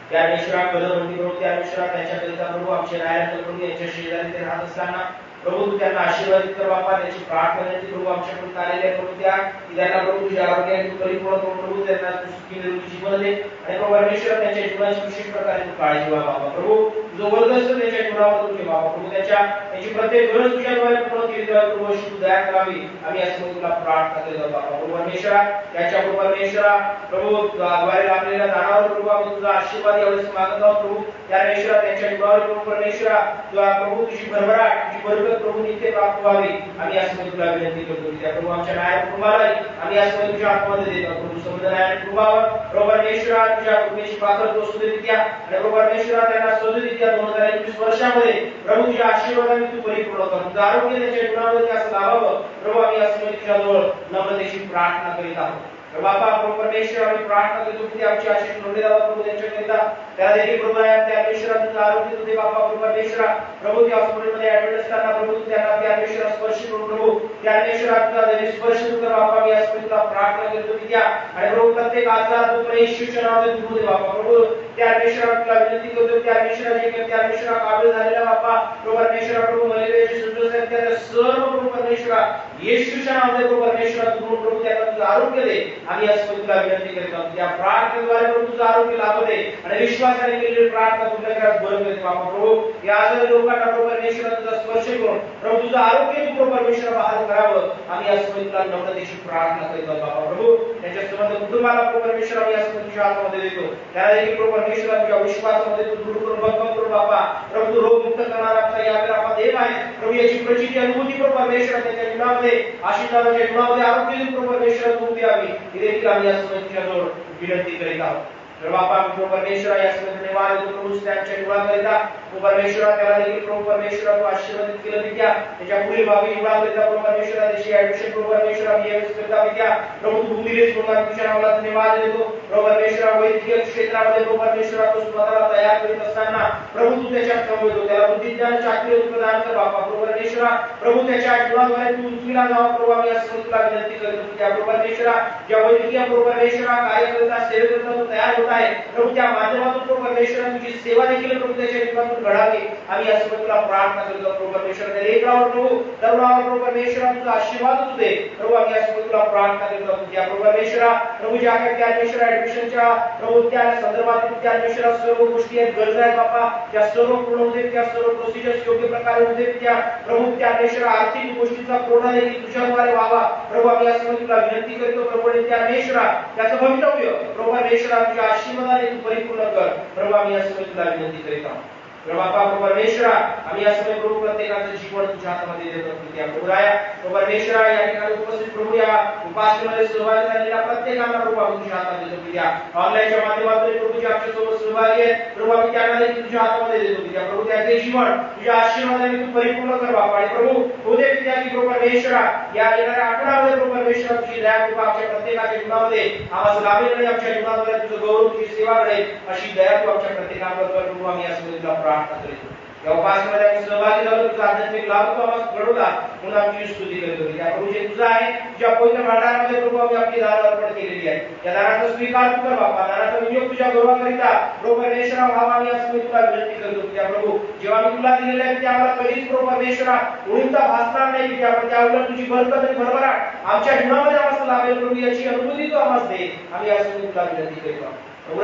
त्या परमेश्वरा कलवंती प्रभू त्या परमेश्वरा त्यांच्याकरिता प्रभू आमचे नायक प्रभू यांच्या शेजारी ते राहत असताना प्रभू तू त्यांना आशीर्वादित कर बापा त्याची प्रार्थना करते प्रभू आमच्याकडून कार्यालय प्रभू त्या त्यांना प्रभू तुझ्या आरोग्याने तू परिपूर्ण करून प्रभू त्यांना सुखी निरोगी जीवन दे आणि प्रभू परमेश्वर त्यांच्या जीवनाची विशेष प्रकारे तू काळजी घ्या बाबा प्रभू तुझं वर्चस्व त्यांच्या जीवनावर तुझे बाबा प्रभू त्यांची प्रत्येक गरज तुझ्याद्वारे पूर्ण केली जावी प्रभू अशी तू दया करावी आम्ही यासमोर तुला प्रार्थना करीत आहोत बाबा प्रभू परमेश्वरा त्याच्या प्रभू परमेश्वरा प्रभू द्वारे लाभलेल्या दानावर प्रभू आम्ही तुझा आशीर्वाद यावेळेस मागत आहोत प्रभू त्या परमेश्वरा त्यांच्या जीवनावर प्रभू परमेश्वरा तुझा प्रभू तुझी भरभराट तुझी बरकत प्रभू नित्य प्राप्त व्हावी आम्ही यासमोर तुला विनंती करतो त्या प्रभू आमच्या नायक कुटुंबाला आम्ही यासमोर तुझ्या हातामध्ये देतो प्रभू समृद्ध नायक कुटुंबावर प्रभू परमेश्वरा तुझ्या कृपेची पात्र तो सुदेवित्या आणि प्रभू परमेश्वरा त्यांना सुदेवित्या 2021 वर्षामध्ये प्रभू तुझ्या आशीर्वादाने तू परिपूर्ण कर तुझं आरोग्य त्याच्या जीवनामध्ये असं लाभावं प्रभू आम्ही यासमोर तुझ्याजवळ नम्रतेची प्रार्थना करीत आहोत बाबा प्रभू परमेश्वर आम्ही प्रार्थना करतो की आमची आशीष नोंदले दादा प्रभू त्यांच्याकरिता त्याला देखील प्रभू त्या परमेश्वरा तुझं आरोग्य तुझे बाबा प्रभू परमेश्वरा प्रभू त्या हॉस्पिटलमध्ये ऍडमिट असताना प्रभू त्यांना त्या परमेश्वरा स्पर्श करून प्रभू त्या परमेश्वरा तुझा देवी स्पर्श कर बाबा मी यासमोर प्रार्थना करतो की त्या आणि प्रभू प्रत्येक आजार तू येशूच्या नावाने दूर दे बाबा प्रभू त्या परमेश्वरा तुला विनंती करतो त्या परमेश्वरा जे काही त्या परमेश्वरा काबिल झालेला बाबा प्रभू परमेश्वरा प्रभू मलेरियाची सुद्धा त्या सर्व प्रभू परमेश्वरा येशूच्या नावाने प्रभू परमेश्वरा तू प्रभू त्यांना तुझं आरोग्य दे आम्ही यासमोर तुला विनंती करीत आहोत त्या प्रार्थनेद्वारे प्रभू तुझं आरोग्य लाभू दे आणि विश्वासाने केलेली प्रार्थना तुझ्याकडे बरं करते बाबा प्रभू या आजारी लोकांना प्रभू परमेश्वरा तुझा स्पर्श करून प्रभू तुझं आरोग्य तू प्रभू परमेश्वरा बहाल करावं आम्ही यासमोर तुला नम्रतेची प्रार्थना करीत आहोत बाबा प्रभू त्यांच्या संबंध कुटुंबाला प्रभू परमेश्वरा आम्ही यासमोर तुझ्या हातामध्ये देतो त्याला देखील प्रभू परमेश्वरा तुझ्या विश्वासामध्ये तू दूर करून भक्कम करून बाबा प्रभू तू रोग मुक्त करणारा आमचा यावेळी आपला देव आहे प्रभू याची प्रचिती अनुभूती प्रभू परमेश्वरा त्यांच्या जीवनामध्ये आशीर्वादाच्या जीवनामध्ये आरोग्य प्रभू परमेश्वरा तू द्यावी ही देखील आम्ही यासमोर तुझ्याजवळ विनंती करीत आहोत प्रभु बापा प्रभु परमेश्वर या समय धन्यवाद देतो प्रभु त्यांच्या जीवनाकरिता प्रभु परमेश्वर त्याला देखील प्रभु परमेश्वर तू आशीर्वादित केलं विद्या त्याच्या पुढील भावी जीवनाकरिता प्रभु परमेश्वर त्याची ऍडमिशन प्रभु परमेश्वर बीएमएस करता विद्या प्रभु तू दिलेस प्रभु तुझ्या नावाला धन्यवाद देतो प्रभु परमेश्वर वैद्यकीय क्षेत्रामध्ये प्रभु परमेश्वर तू स्वतःला तयार करीत असताना प्रभु तू त्याच्या प्रभु त्याला बुद्धी ज्ञान चाकरी प्रदान कर बापा प्रभु परमेश्वर प्रभु त्याच्या जीवनाद्वारे तू उचलला जावा प्रभु आम्ही असं तुला विनंती करतो त्या प्रभु परमेश्वर ज्या वैद्यकीय प्रभु परमेश्वर कार्यकर्ता सेवेकर्ता तू तयार होत आहे प्रभु त्या माध्यमातून प्रभु परमेश्वर तुझी सेवा देखील प्रभु त्याच्या जीवनातून घडावी आम्ही असं तुला प्रार्थना करतो प्रभु परमेश्वर त्या लेकरावर प्रभु तरुणावर प्रभु परमेश्वर तुझा आशीर्वाद तू दे प्रभु आम्ही असं तुला प्रार्थना करतो त्या प्रभु परमेश्वर प्रभु ज्या काही परमेश्वर ऍडमिशनच्या प्रभु त्या संदर्भात त्या परमेश्वर सर्व गोष्टी आहेत गरज आहेत बापा त्या सर्व पूर्ण होते त्या सर्व प्रोसिजर्स योग्य प्रकारे होते त्या प्रभु त्या परमेश्वर आर्थिक गोष्टीचा पूर्ण देखील तुझ्याद्वारे व्हावा प्रभु आम्ही असं तुला विनंती करतो प्रभु त्या परमेश्वर त्याचं भवितव्य प्रभु परमेश्वर तुझ्या आशीर्वादाने तू परिपूर्ण कर प्रभु आम्ही असं तुला विनंती करीत आहोत प्रभु बापा परमेश्वर आम्ही असं प्रभु प्रत्येकाचं जीवन तुझ्या हातामध्ये देतो त्या प्रभु राया प्रभु परमेश्वर या ठिकाणी उपस्थित प्रभु या उपासनेमध्ये सहभागी झालेल्या प्रत्येकाला प्रभु आम्ही तुझ्या हातामध्ये देतो त्या ऑनलाईनच्या माध्यमातून प्रभु जे आमच्या सोबत सहभागी आहेत प्रभु आम्ही त्यांना देखील तुझ्या हातामध्ये देतो त्या प्रभु त्याचे जीवन तुझ्या आशीर्वादाने तू परिपूर्ण कर बापा आणि प्रभु उद्या विद्यार्थी प्रभु परमेश्वर या येणाऱ्या आठवड्यामध्ये प्रभु परमेश्वर तुझी दया कृपा आमच्या प्रत्येकाच्या जीवनामध्ये आम्हाला लाभेल आणि आमच्या जीवनामध्ये तुझं गौरव तुझी सेवा घडेल अशी दया तू आमच्या प्रत्येकावर कर प्रभु आम्ही असं तुला प्रार्थना करतो या उपासनेमध्ये आम्ही सहभागी झालो तुझा आध्यात्मिक लाभ तू आम्हाला घडवला म्हणून आम्ही स्तुती करतो त्या प्रभू जे तुझा आहे तुझ्या पवित्र भांडारामध्ये प्रभू आम्ही आपली दान अर्पण केलेली आहे त्या दानाचा स्वीकार तू कर बापा दानाचा विनियोग तुझ्या गौरवाकरिता प्रभू परमेश्वर भाव आम्ही असं तुला विनंती करतो त्या प्रभू जेव्हा आम्ही तुला दिलेले आहे ते आम्हाला कधीच प्रभू परमेश्वर उणीवता भासणार नाही त्या पण त्यावर तुझी बरकत आणि भरभराट आमच्या जीवनामध्ये आम्हाला लाभेल प्रभू याची अनुभूती तू आम्हाला दे आम्ही असं तुला विनंती करतो प्रभु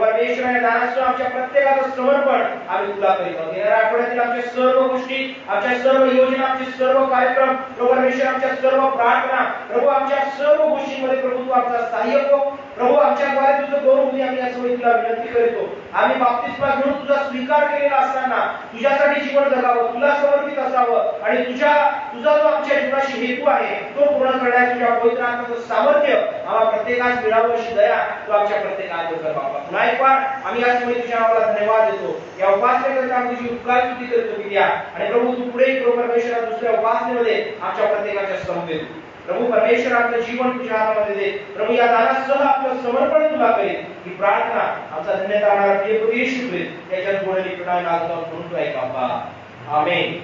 परमेश्वर या दानाचं आमच्या प्रत्येकाचं समर्पण आम्ही तुला करीत आहोत येणाऱ्या आठवड्यातील आमच्या सर्व गोष्टी आमच्या सर्व योजना आमचे सर्व कार्यक्रम प्रभु परमेश्वर आमच्या सर्व प्रार्थना प्रभु आमच्या सर्व गोष्टींमध्ये प्रभु तू आमचा सहाय्यक हो प्रभु आमच्याद्वारे तुझं गौरव होते आम्ही असं तुला विनंती करतो आम्ही बाप्तिस्मा घेऊन तुझा स्वीकार केलेला असताना तुझ्यासाठी जीवन जगावं तुला समर्पित असावं आणि तुझा जो आमच्या जीवनाशी हेतू आहे तो पूर्ण करण्यास तुझ्या पवित्र आत्म्याचं सामर्थ्य आम्हाला प्रत्येकास मिळावं अशी दया तू आमच्या प्रत्येकावर कर बाबा पुन्हा एक बार आम्ही आज तुझ्या नावाला धन्यवाद देतो या उपासनेकरिता आम्ही तुझी उपकार स्तुती करतो विद्या आणि प्रभू तू पुढे प्रभू परमेश्वर दुसऱ्या उपासनेमध्ये आमच्या प्रत्येकाच्या समवेत प्रभु परमेश्वर आपलं जीवन तुझ्या हातामध्ये दे प्रभु या दानासह आपलं समर्पण तुला करेल ही प्रार्थना आमचा धन्यता करणारा प्रिय प्रभू येशू ख्रिस्त त्याच्यात बोलणी प्रणाम नागतो म्हणतो आहे बाबा आमेन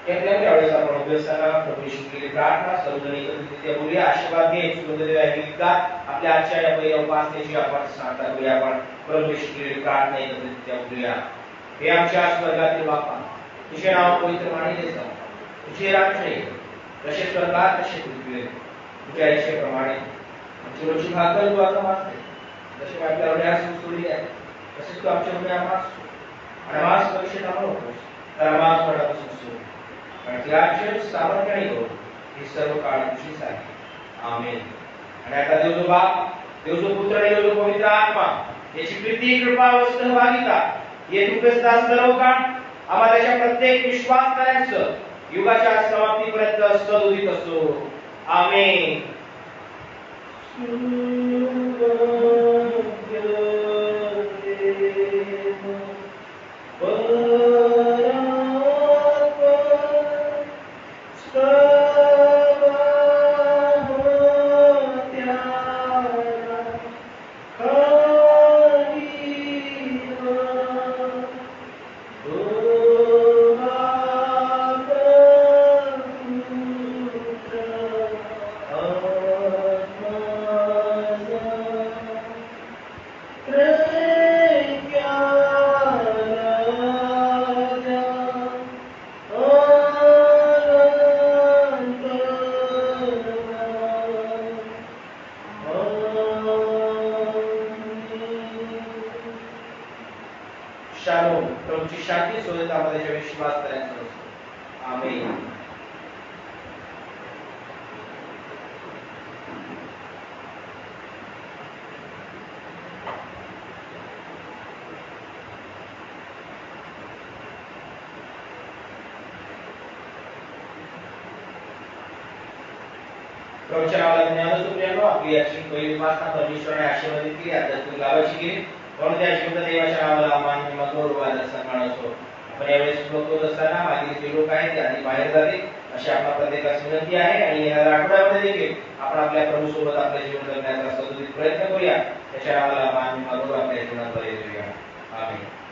यावेळेस आपण अभ्यासाला प्रवेश केली प्रार्थना सर्वजण एकत्रितरित्या बोलूया आशीर्वाद घे सुंदर ऐका आपल्या आजच्या या पहिल्या उपासनेची आपण सांगता करूया आपण प्रवेश केलेली प्रार्थना एकत्रितरित्या बोलूया हे आमच्या स्वर्गातील बापा तुझे नाव पवित्र मानले जाओ तुझे राज्य येईल जसे स्वर्गात तसे पृथ्वीवर तुझ्या इच्छेप्रमाणे आमची रोजची भाकर तू आता मागते जसे काय आपल्या हृदयात सोडली आहे तसेच तू आमच्या हृदयात आणि आम्हाला परीक्षेत आणू नकोस तर आम्हाला स्वर्गापासून सोड कारण ती राज्य सामर्थ्याने हो ही सर्व काळ तुझीच आहे आमेन आणि आता देव जो बाप देव जो पुत्र आणि देव जो पवित्र आत्मा याची प्रीती कृपा व सहभागिता ये दुःखस्था सर्व काळ आम्हाला त्याच्या प्रत्येक विश्वासणाऱ्यांचं युगाच्या समाप्तीपर्यंत सदोदित असो आमेन शालोम प्रभूची शांती सोडत आम्हाला त्याच्या विश्वास करायचा असतो आमेन प्रवचनाला ज्ञानसूर्यानो आपली याची पहिली वाचना परमेश्वराने आशीर्वादित केली, आता तुम्ही गावाची केली म्हणून त्या शुद्ध देवाच्या नावाला मान मधुर वाद सन्मान असो. आपण यावेळेस बघत असताना मागील जे लोक आहेत ते आधी बाहेर जातील अशी आपल्या प्रत्येकाची विनंती आहे आणि येणाऱ्या आठवड्यामध्ये देखील आपण आपल्या प्रभू सोबत आपले जीवन जगण्याचा सदुदित प्रयत्न करूया. त्याच्या नावाला मान मधुर आपल्या जीवनात बरे करूया. आमेन.